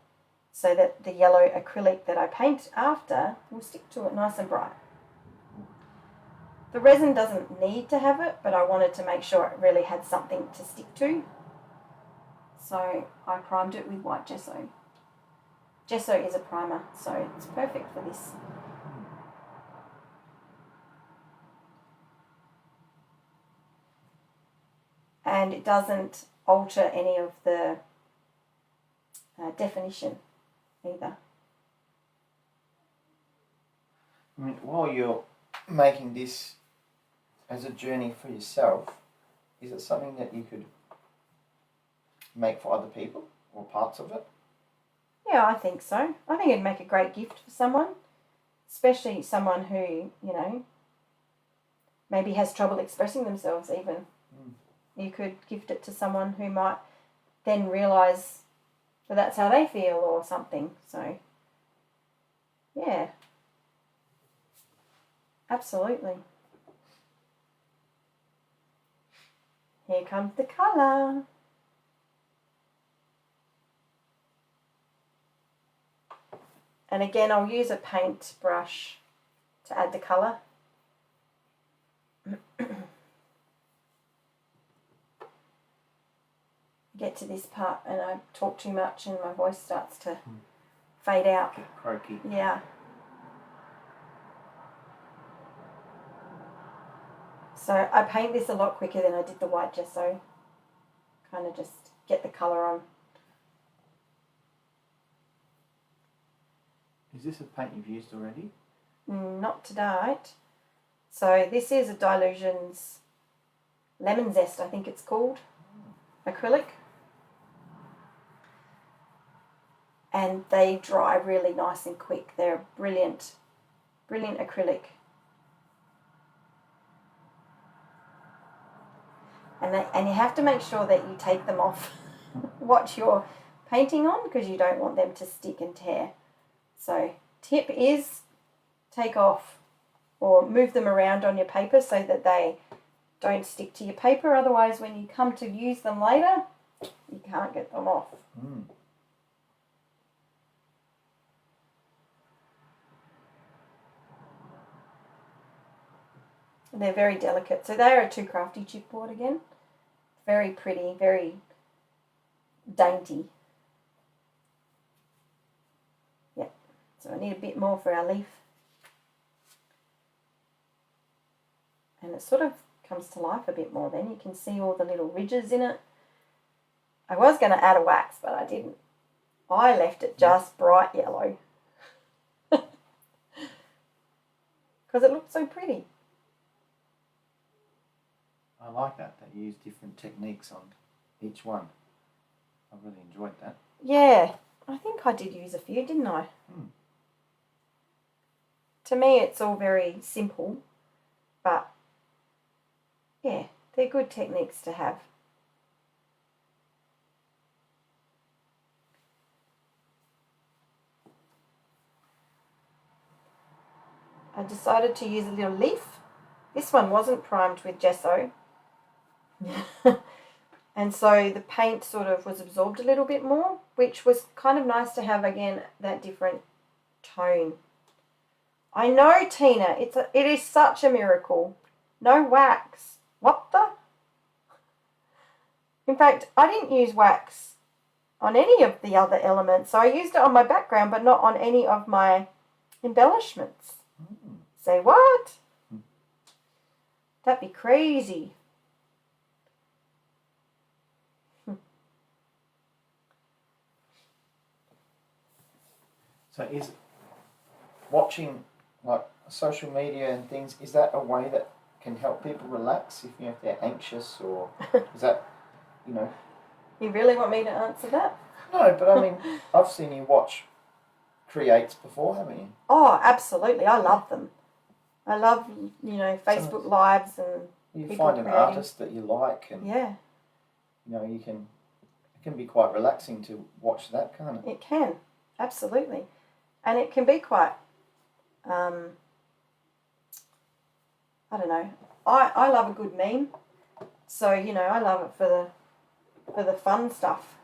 so that the yellow acrylic that I paint after will stick to it nice and bright. The resin doesn't need to have it, but I wanted to make sure it really had something to stick to. So I primed it with white gesso. Gesso is a primer, so it's perfect for this. And it doesn't alter any of the definition either. I mean, while you're making this as a journey for yourself, is it something that you could make for other people or parts of it? Yeah, I think so. I think it'd make a great gift for someone, especially someone who, you know, maybe has trouble expressing themselves even. You could gift it to someone who might then realise that that's how they feel or something. So, yeah, absolutely. Here comes the colour. And again, I'll use a paint brush to add the colour. Get to this part and I talk too much and my voice starts to fade out. Get croaky. Yeah. So I paint this a lot quicker than I did the white gesso. Kind of just get the colour on. Is this a paint you've used already? Not to date. So this is a Dylusions Lemon Zest, I think it's called, acrylic. And they dry really nice and quick. They're brilliant, brilliant acrylic. And you have to make sure that you take them off what you're painting on because you don't want them to stick and tear. So tip is take off or move them around on your paper so that they don't stick to your paper. Otherwise, when you come to use them later, you can't get them off. They're very delicate. So they are a Too Crafty chipboard again. Very pretty, very dainty. Yeah, so I need a bit more for our leaf. And it sort of comes to life a bit more then. You can see all the little ridges in it. I was going to add a wax, but I didn't. I left it just bright yellow. Because it looked so pretty. I like that you use different techniques on each one. I really enjoyed that. Yeah, I think I did use a few, didn't I? To me, it's all very simple, but yeah, they're good techniques to have. I decided to use a little leaf. This one wasn't primed with gesso. And so the paint sort of was absorbed a little bit more, which was kind of nice to have, again, that different tone. I know, Tina, it is such a miracle. No wax. What the? In fact, I didn't use wax on any of the other elements. So I used it on my background, but not on any of my embellishments. Say what? That'd be crazy. So is watching like social media and things, is that a way that can help people relax if they're anxious, or is that, You really want me to answer that? No, but I mean, I've seen you watch creates before, haven't you? Oh, absolutely. I love them. I love, Facebook Lives and you people find an creating. artist that you like, and yeah, it can be quite relaxing to watch that, can't it? it can, absolutely, and it can be quite. I don't know. I love a good meme, so I love it for the fun stuff.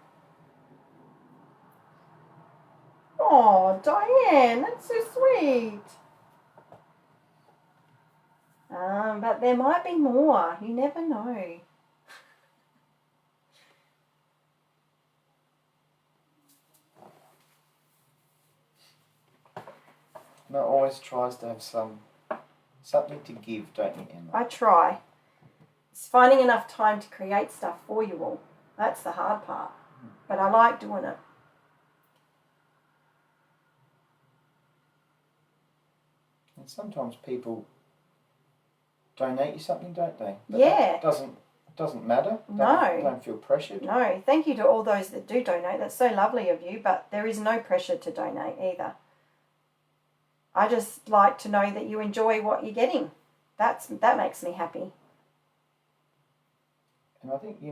Oh, Diane, that's so sweet. But there might be more. You never know. Emma always tries to have something to give, don't you, Emma? I try. It's finding enough time to create stuff for you all. That's the hard part. But I like doing it. And sometimes people donate you something, don't they? But Yeah. It doesn't matter. No. Don't feel pressured. No. Thank you to all those that do donate. That's so lovely of you, but there is no pressure to donate either. I just like to know that you enjoy what you're getting. That makes me happy. And I think I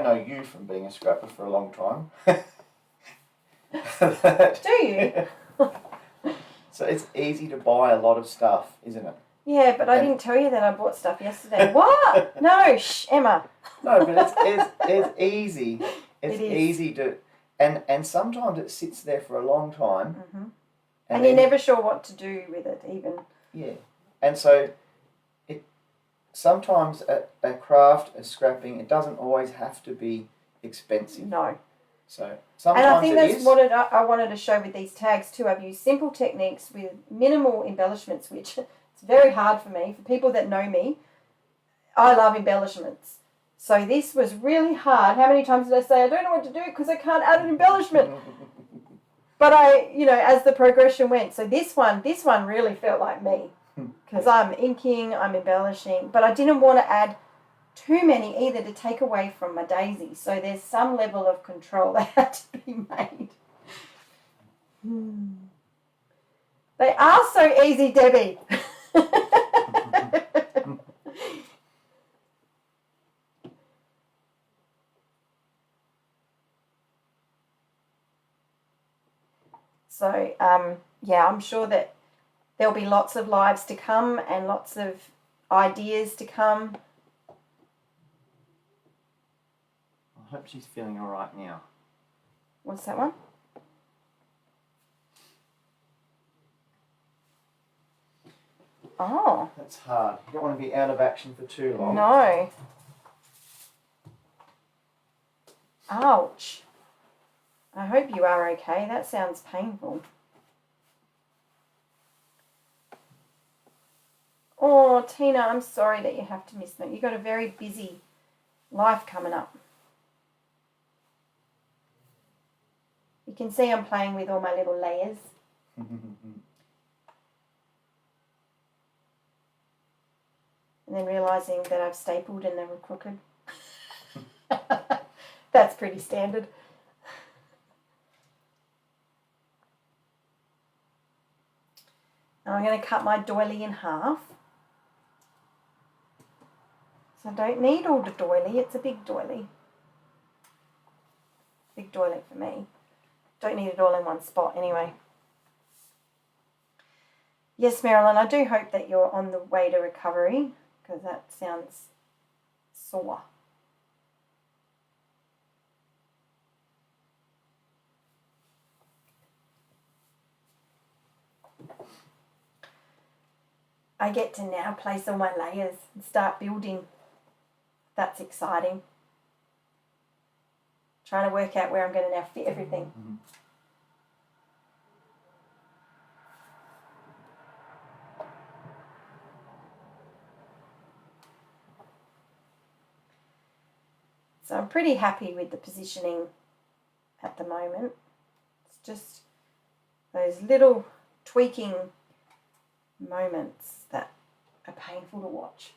know you from being a scrapper for a long time. Do you? So it's easy to buy a lot of stuff, isn't it? Yeah, but I didn't tell you that I bought stuff yesterday. What? No, shh, Emma. No, but it's easy. It is. Easy to, and sometimes it sits there for a long time. Mm-hmm. And you're never sure what to do with it, even. Yeah, and so sometimes a craft, a scrapping, it doesn't always have to be expensive. No. So sometimes and I think that's is. what I wanted to show with these tags too. I've used simple techniques with minimal embellishments, which it's very hard for me. For people that know me, I love embellishments. So this was really hard. How many times did I say, I don't know what to do because I can't add an embellishment? But as the progression went, so this one really felt like me because I'm inking, I'm embellishing, but I didn't want to add too many either to take away from my daisy. So there's some level of control that had to be made. They are so easy, Debbie. So, I'm sure that there'll be lots of lives to come and lots of ideas to come. I hope she's feeling all right now. What's that one? Oh. That's hard. You don't want to be out of action for too long. No. Ouch. I hope you are okay. That sounds painful. Oh, Tina, I'm sorry that you have to miss that. You've got a very busy life coming up. You can see I'm playing with all my little layers. And then realising that I've stapled and they were crooked. That's pretty standard. And I'm going to cut my doily in half. So I don't need all the doily, it's a big doily. Big doily for me. Don't need it all in one spot anyway. Yes, Marilyn, I do hope that you're on the way to recovery, because that sounds sore. I get to now place all my layers and start building. That's exciting. Trying to work out where I'm going to now fit everything. Mm-hmm. So I'm pretty happy with the positioning at the moment. just those little tweaking moments that are painful to watch.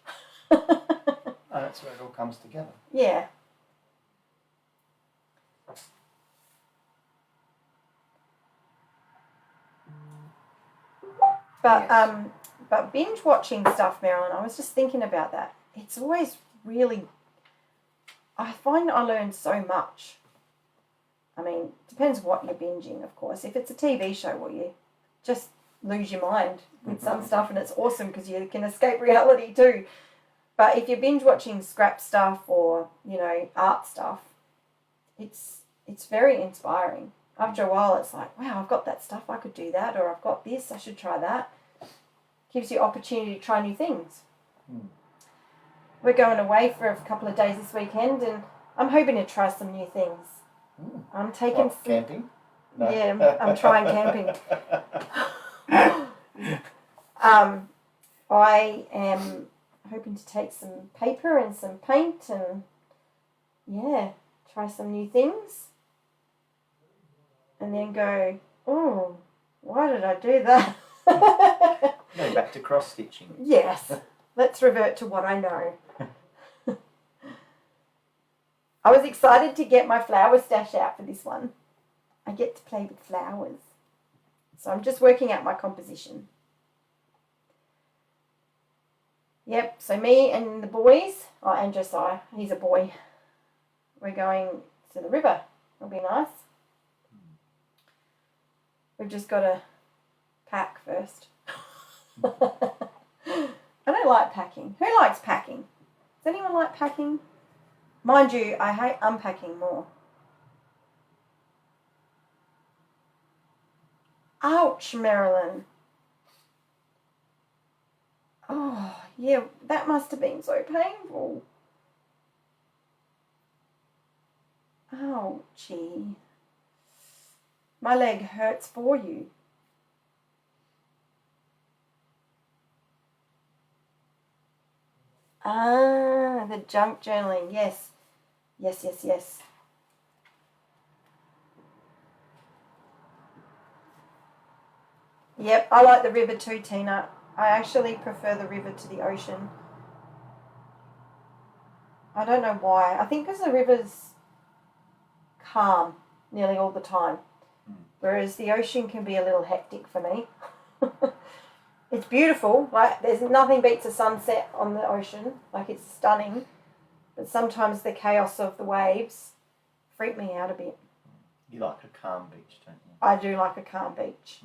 Oh, that's where it all comes together. Yeah. But Yes. but binge watching stuff, Marilyn, I was just thinking about that. It's always really, I find I learn so much. I mean, depends what you're binging, of course. If it's a TV show, well, you just lose your mind with some stuff, and it's awesome because you can escape reality too. But if you're binge watching scrap stuff or, you know, art stuff, it's very inspiring. After a while, it's like, wow, I've got that stuff, I could do that, or I've got this, I should try that. Gives you opportunity to try new things. We're going away for a couple of days this weekend, and I'm hoping to try some new things. I'm taking What, camping? No. Yeah, I'm trying camping. I am hoping to take some paper and some paint and, yeah, try some new things. And then go, oh, why did I do that? Go back to cross-stitching. Yes, let's revert to what I know. I was excited to get my flower stash out for this one. I get to play with flowers. So I'm just working out my composition. Yep, so me and the boys, and Josiah, he's a boy, we're going to the river. It'll be nice. We've just got to pack first. I don't like packing. Who likes packing? Does anyone like packing? Mind you, I hate unpacking more. Ouch, Marilyn. Oh, yeah, that must have been so painful. Ouchie. My leg hurts for you. Ah, the junk journaling. Yes. Yes, yes, yes. Yep, I like the river too, Tina. I actually prefer the river to the ocean. I don't know why. I think because the river's calm nearly all the time. Whereas the ocean can be a little hectic for me. It's beautiful. Like, there's nothing beats a sunset on the ocean. Like, it's stunning. But sometimes the chaos of the waves freak me out a bit. You like a calm beach, don't you? I do like a calm beach.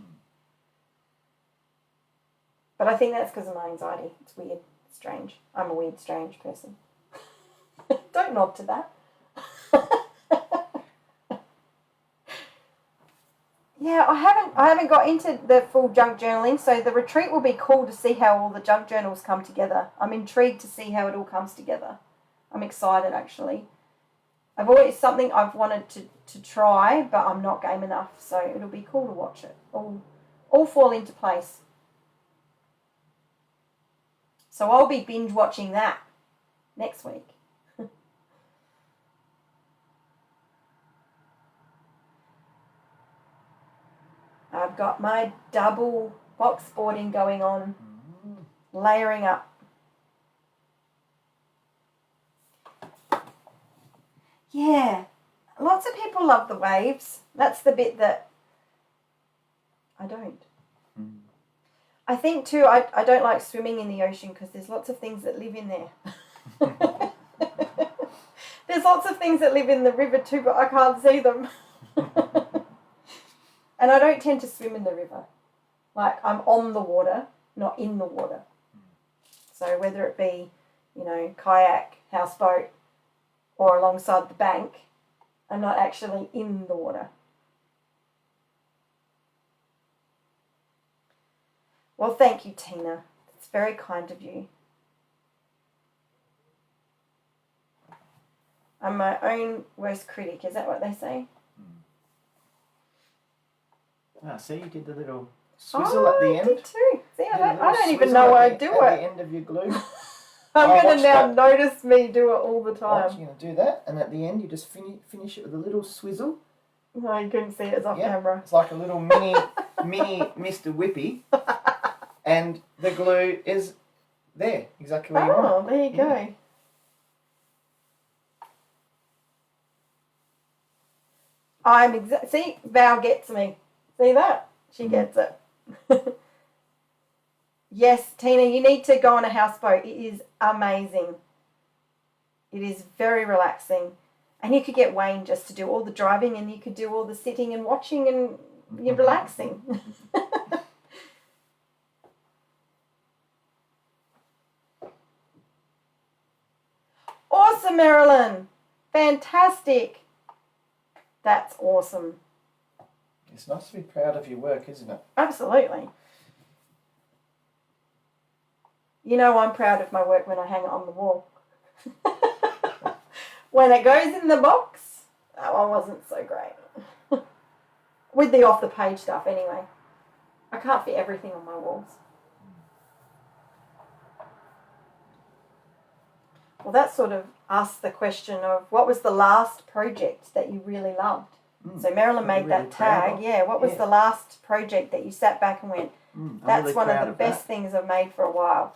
But I think that's because of my anxiety. It's weird. Strange. I'm a weird, strange person. Don't nod to that. Yeah, I haven't got into the full junk journaling, so the retreat will be cool to see how all the junk journals come together. I'm intrigued to see how it all comes together. I'm excited, actually. It's something I've wanted to try, but I'm not game enough, so it'll be cool to watch it all fall into place. So I'll be binge watching that next week. I've got my double box boarding going on, layering up. Yeah, lots of people love the waves. That's the bit that I don't. I think too, I don't like swimming in the ocean because there's lots of things that live in there. There's lots of things that live in the river too, but I can't see them. And I don't tend to swim in the river. Like, I'm on the water, not in the water. So whether it be, kayak, houseboat, or alongside the bank, I'm not actually in the water. Well, thank you, Tina. It's very kind of you. I'm my own worst critic. Is that what they say? See, you did the little swizzle at the end. I did too. See, I don't even swizzle know at I the- do at it. the end of your glue. I'm Oh, going to watch now that. notice me do it all the Right, time. you're going to do that, and at the end you just finish it with a little swizzle, No, you couldn't see it, it's off Yeah. camera. It's like a little mini Mr. Whippy, and the glue is there, exactly where you want Oh, there you go. See, Val gets me. See that? She gets it. Yes, Tina, you need to go on a houseboat. It is amazing. It is very relaxing. And you could get Wayne just to do all the driving, and you could do all the sitting and watching, and you're relaxing. Awesome, Marilyn. Fantastic. That's awesome. It's nice to be proud of your work, isn't it? Absolutely. You know I'm proud of my work when I hang it on the wall. When it goes in the box, that one wasn't so great. With the off-the-page stuff anyway. I can't fit everything on my walls. Well, that sort of asks the question of what was the last project that you really loved? So Marilyn made that tag. Yeah, what was the last project that you sat back and went, that's really one of the best things I've made for a while?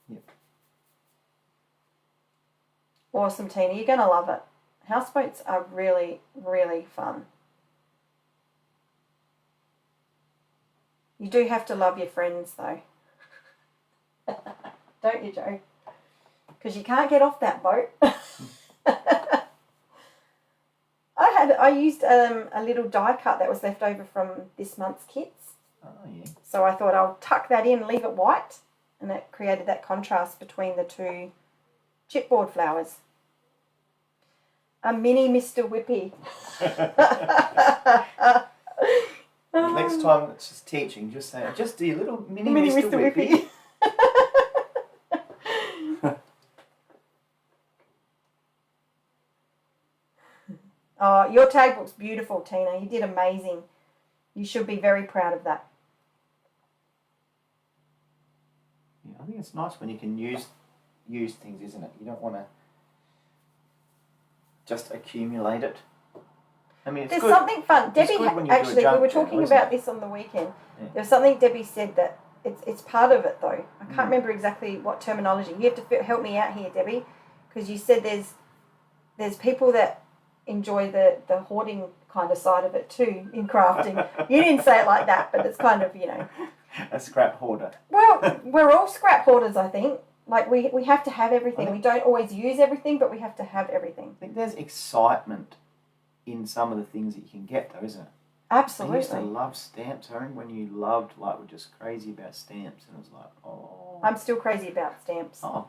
Yep. Awesome, Tina. You're going to love it. Houseboats are really, really fun. You do have to love your friends, though. Don't you, Joe? Because you can't get off that boat. I used a little die cut that was left over from this month's kits. Oh, yeah. So I thought I'll tuck that in and leave it white. And it created that contrast between the two chipboard flowers. A mini Mr. Whippy. Next time it's just teaching, just say, just do your little mini Mr. Whippy. Oh, your tag book's beautiful, Tina. You did amazing. You should be very proud of that. Yeah, I think it's nice when you can use things, isn't it? You don't want to just accumulate it. I mean, it's There's good. something fun. Debbie, actually, we were talking about this on the weekend. Yeah. There's something Debbie said that it's part of it, though. I can't remember exactly what terminology. You have to help me out here, Debbie, because you said there's people that enjoy the hoarding kind of side of it too in crafting. You didn't say it like that, but it's kind of, you know. A scrap hoarder. Well, we're all scrap hoarders, I think. Like, we have to have everything. We don't always use everything, but we have to have everything. I think there's excitement in some of the things that you can get, though, isn't it? Absolutely. I used to love stamps. I remember when you loved, like, were just crazy about stamps, and it was like, oh. I'm still crazy about stamps. Oh.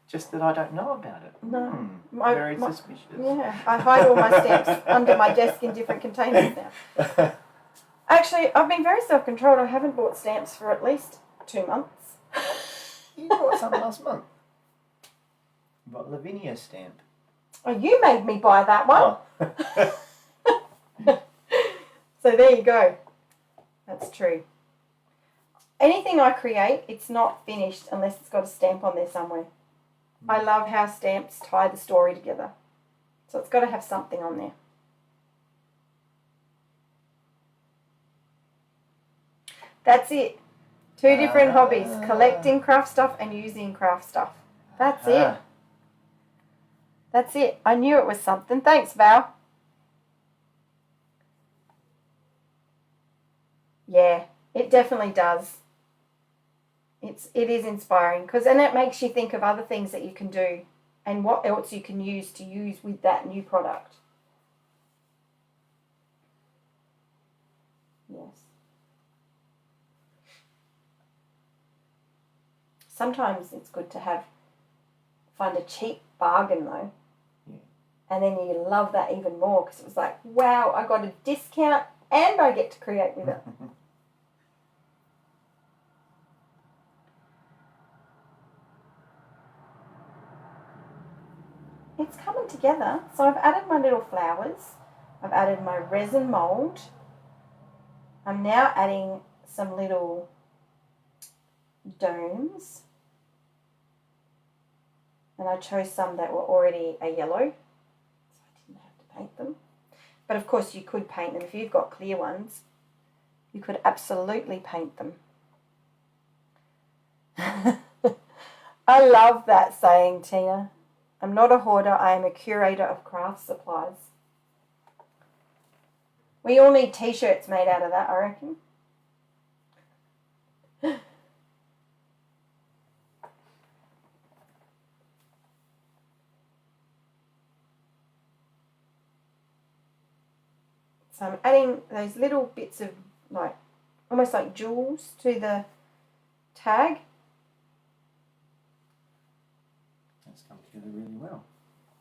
Just that I don't know about it. No. Very suspicious. Yeah, I hide all my stamps under my desk in different containers now. Actually, I've been very self-controlled. I haven't bought stamps for at least 2 months. You bought some last month. You bought Lavinia stamp. Oh, you made me buy that one. Oh. So there you go. That's true. Anything I create, it's not finished unless it's got a stamp on there somewhere. I love how stamps tie the story together. So it's got to have something on there. That's it. 2 different hobbies. Collecting craft stuff and using craft stuff. That's it. That's it. I knew it was something. Thanks, Val. Yeah, it definitely does. It is inspiring and it makes you think of other things that you can do and what else you can use with that new product. Yes. Sometimes it's good to find a cheap bargain though. Yeah. And then you love that even more because it was like, wow, I got a discount and I get to create with it. It's coming together. So I've added my little flowers. I've added my resin mould. I'm now adding some little domes. And I chose some that were already a yellow. So I didn't have to paint them. But of course you could paint them. If you've got clear ones, you could absolutely paint them. I love that saying, Tina. I'm not a hoarder, I am a curator of craft supplies. We all need t-shirts made out of that, I reckon. So I'm adding those little bits of like, almost like jewels to the tag. That's come together really well.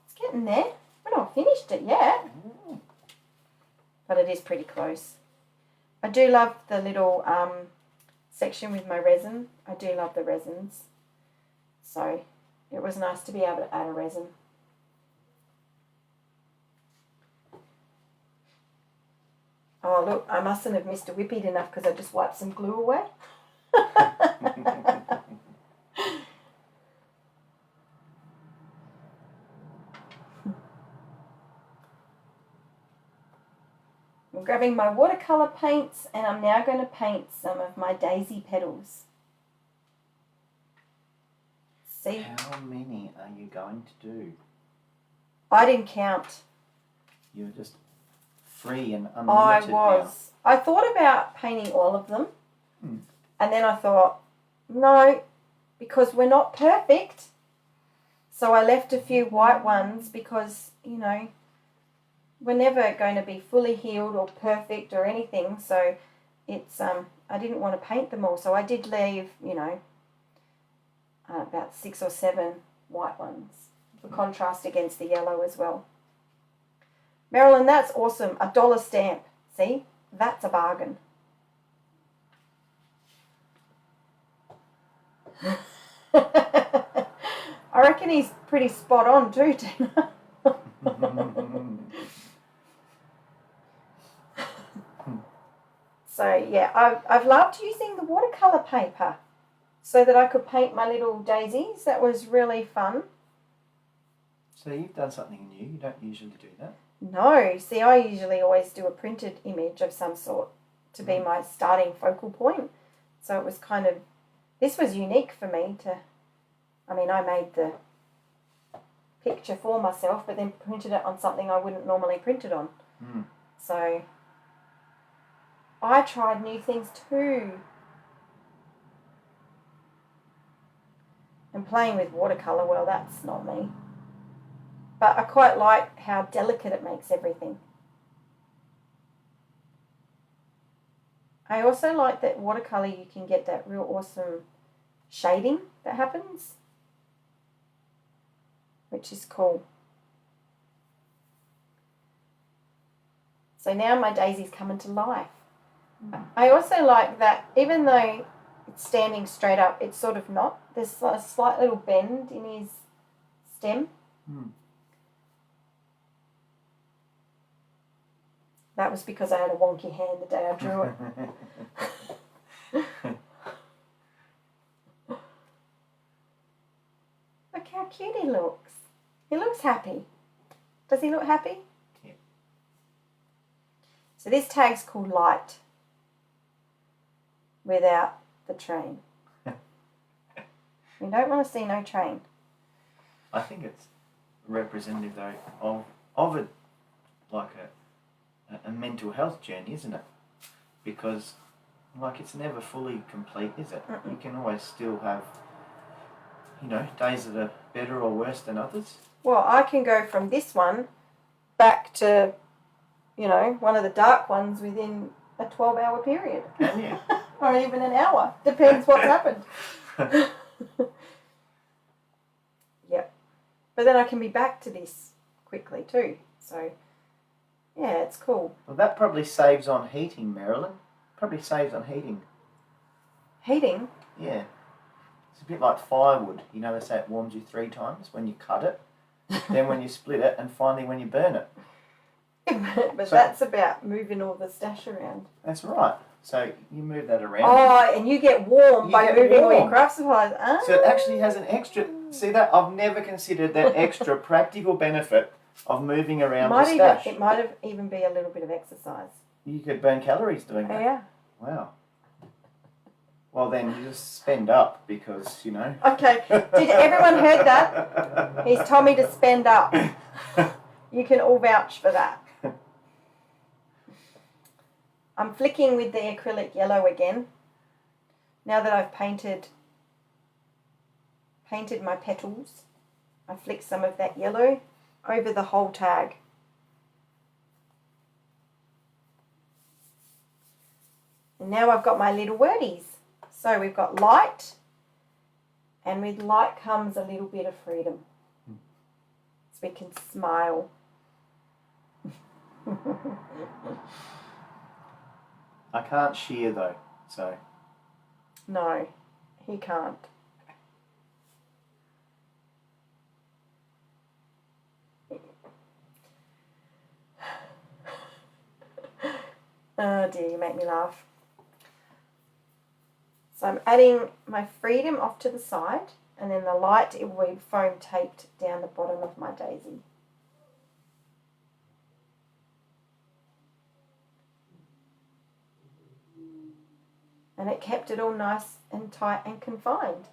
It's getting there. We're not finished it yet. Mm. But it is pretty close. I do love the little section with my resin. I do love the resins. So it was nice to be able to add a resin. Oh look, I mustn't have Mr. Whippied enough because I just wiped some glue away. I'm grabbing my watercolour paints and I'm now going to paint some of my daisy petals. See? How many are you going to do? I didn't count. You're just free and unlimited I was. now. I thought about painting all of them. Hmm. And then I thought, no, because we're not perfect. So I left a few white ones because, you know, we're never going to be fully healed or perfect or anything. So it's I didn't want to paint them all. So I did leave, you know, about 6 or 7 white ones for contrast against the yellow as well. Marilyn, that's awesome. $1 stamp. See? That's a bargain. I reckon he's pretty spot on too, Tina. So yeah, I've loved using the watercolour paper so that I could paint my little daisies. That was really fun. So you've done something new. You don't usually do that. No, see, I usually always do a printed image of some sort to be my starting focal point. So it was kind of, this was unique for me to, I mean, I made the picture for myself, but then printed it on something I wouldn't normally print it on. Mm. So I tried new things too. And playing with watercolour, well, that's not me. But I quite like how delicate it makes everything. I also like that watercolour you can get that real awesome shading that happens, which is cool. So now my daisy's coming to life. I also like that even though it's standing straight up, it's sort of not. There's a slight little bend in his stem. Mm. That was because I had a wonky hand the day I drew it. Look how cute he looks. He looks happy. Does he look happy? Yeah. So this tag's called Light without the train. We don't want to see no train. I think it's representative though of a like a mental health journey, isn't it? Because like it's never fully complete, is it? Mm-mm. You can always still have, you know, days that are better or worse than others. Well, I can go from this one back to, you know, one of the dark ones within a 12-hour period. Can you? Or even an hour. Depends what's happened. Yep. But then I can be back to this quickly too. So, yeah, it's cool. Well, that probably saves on heating, Marilyn. Probably saves on heating. Heating? Yeah. It's a bit like firewood. You know, they say it warms you 3 times when you cut it, then when you split it, and finally when you burn it. But So- that's about moving all the stash around. That's right. So you move that around. Oh, and you get warm You by get moving all your warm. craft supplies. So it actually has an extra... See that? I've never considered that extra practical benefit of moving around Might the even, stash. it might have even be a little bit of exercise. You could burn calories doing that. Yeah. Wow. Well, then you just spend up because, you know. Okay. Did everyone heard that? He's told me to spend up. You can all vouch for that. I'm flicking with the acrylic yellow again. Now that I've painted my petals, I flick some of that yellow over the whole tag. And now I've got my little wordies. So we've got light, and with light comes a little bit of freedom. So we can smile. I can't shear though, so. No, he can't. Oh dear, you make me laugh. So I'm adding my freedom off to the side, and then the light, it will be foam taped down the bottom of my daisy. And it kept it all nice and tight and confined,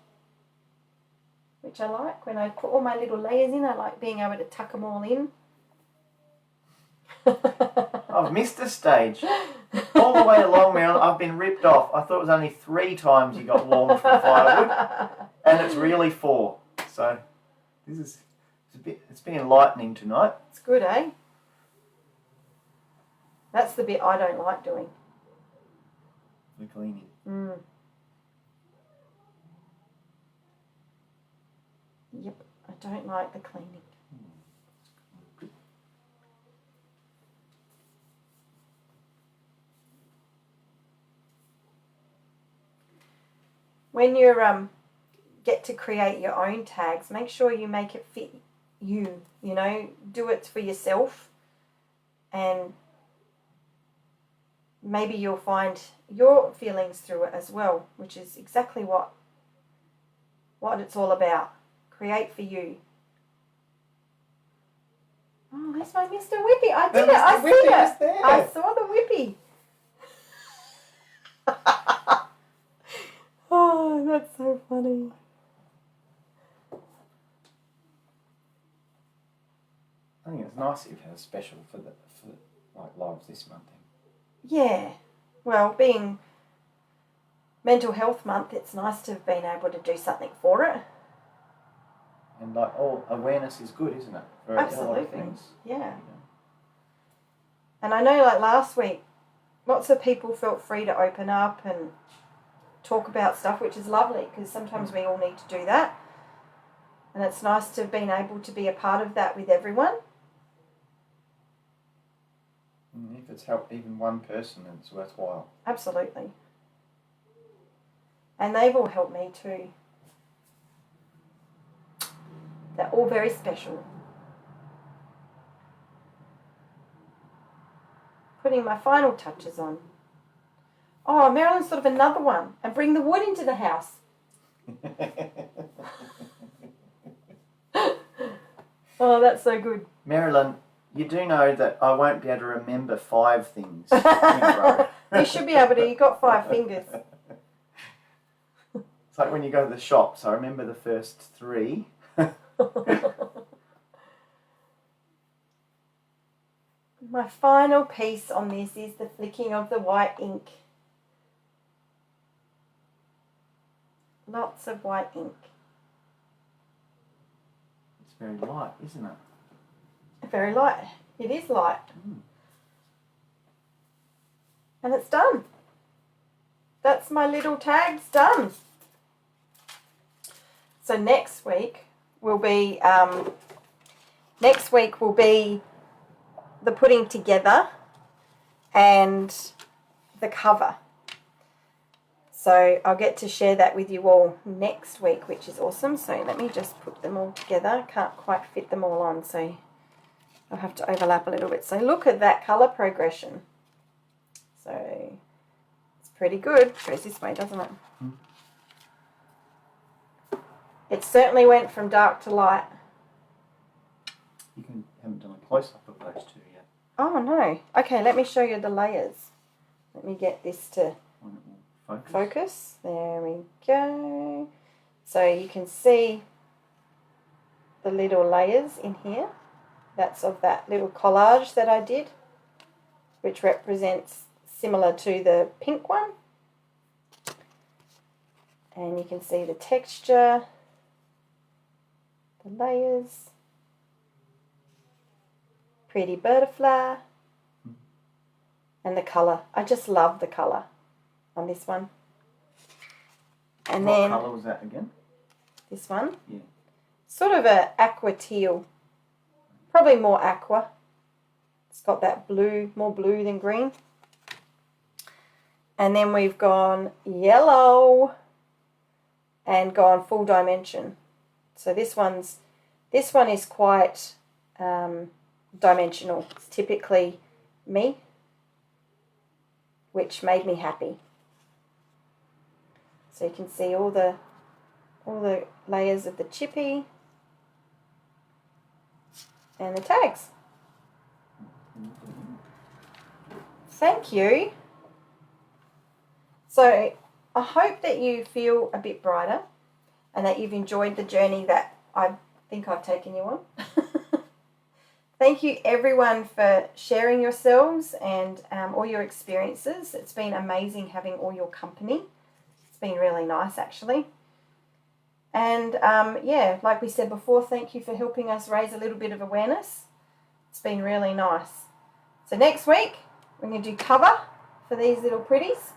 which I like. When I put all my little layers in, I like being able to tuck them all in. I've missed a stage. All the way along, Marilyn, I've been ripped off. I thought it was only 3 times you got warmed from firewood, and it's really 4. So it's been enlightening tonight. It's good, eh? That's the bit I don't like doing. The cleaning. Yep, I don't like the cleaning. When you get to create your own tags, make sure you make it fit you. You know, do it for yourself, and maybe you'll find your feelings through it as well, which is exactly what it's all about. Create for you. Oh, there's my Mr. Whippy. I did it. I see it. There. I saw the Whippy. Oh, that's so funny. I think it's nice that you've had a special for like lives this month. Yeah. Well, being Mental Health Month, it's nice to have been able to do something for it. And like awareness is good, isn't it? For a lot of Absolutely. things. Yeah. And I know, like last week, lots of people felt free to open up and talk about stuff, which is lovely, because sometimes we all need to do that. And it's nice to have been able to be a part of that with everyone. If it's helped even one person, then it's worthwhile. Absolutely. And they've all helped me too. They're all very special. Putting my final touches on. Oh, Marilyn's thought of another one. And bring the wood into the house. Oh, that's so good. Marilyn, you do know that I won't be able to remember 5 things in a row. You should be able to. You've got 5 fingers. It's like when you go to the shops. I remember the first 3. My final piece on this is the flicking of the white ink. Lots of white ink. It's very light, isn't it? Very light. It is light. And it's done. That's my little tags done. So next week will be the putting together and the cover. So I'll get to share that with you all next week, which is awesome. So let me just put them all together. Can't quite fit them all on, so I'll have to overlap a little bit. So look at that colour progression. So it's pretty good. It goes this way, doesn't it? It certainly went from dark to light. You haven't done close up of those two yet. Oh no. Okay, let me show you the layers. Let me get this to When it will focus. focus. There we go. So you can see the little layers in here. That's of that little collage that I did, which represents similar to the pink one. And you can see the texture, the layers, pretty butterfly, and the colour. I just love the colour on this one. And what then colour was that again? this one, Yeah. sort of a aqua teal, probably more aqua. It's got that blue, more blue than green. And then we've gone yellow and gone full dimension. So this one is quite dimensional. It's typically me, which made me happy. So you can see all the layers of the chippy and the tags. Thank you. So I hope that you feel a bit brighter and that you've enjoyed the journey that I think I've taken you on. Thank you everyone for sharing yourselves and all your experiences. It's been amazing having all your company. It's been really nice actually. And yeah, like we said before, thank you for helping us raise a little bit of awareness. It's been really nice. So next week, we're going to do cover for these little pretties.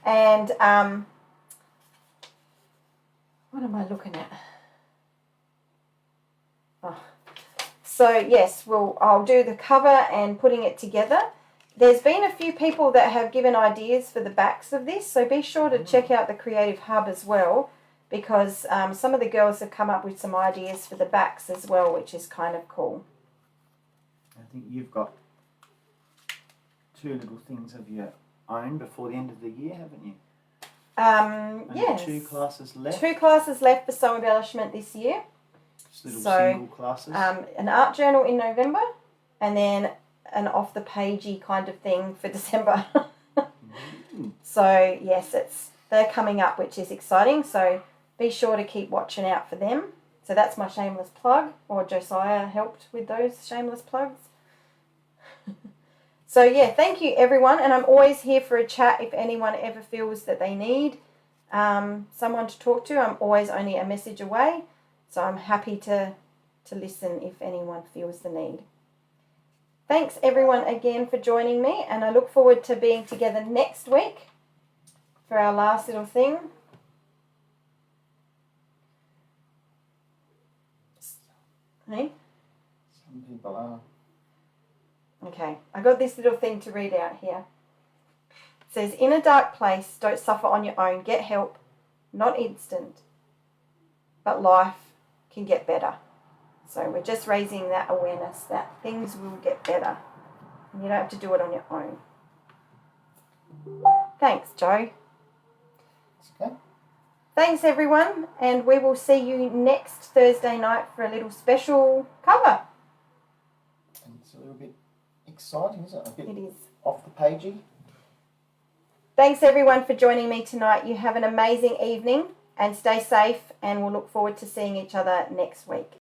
And what am I looking at? Oh. So yes, I'll do the cover and putting it together. There's been a few people that have given ideas for the backs of this, so be sure to check out the Creative Hub as well, because some of the girls have come up with some ideas for the backs as well, which is kind of cool. I think you've got 2 little things of your own before the end of the year, haven't you? Yes. 2 classes left. 2 classes left for sew embellishment this year. Just little So, single classes. An art journal in November, and then an off the pagey kind of thing for December. So yes, they're coming up, which is exciting. So be sure to keep watching out for them. So that's my shameless plug, or Josiah helped with those shameless plugs. So yeah, thank you everyone, and I'm always here for a chat if anyone ever feels that they need someone to talk to. I'm always only a message away, so I'm happy to listen if anyone feels the need. Thanks everyone again for joining me, and I look forward to being together next week for our last little thing. Hey? Some people are. Okay, I got this little thing to read out here. It says, in a dark place, don't suffer on your own. Get help, not instant, but life can get better. So we're just raising that awareness that things will get better. And you don't have to do it on your own. Thanks, Joe. Okay. Thanks, everyone. And we will see you next Thursday night for a little special cover. And it's a little bit exciting, isn't it? A bit It is. off the pagey. Thanks, everyone, for joining me tonight. You have an amazing evening and stay safe, and we'll look forward to seeing each other next week.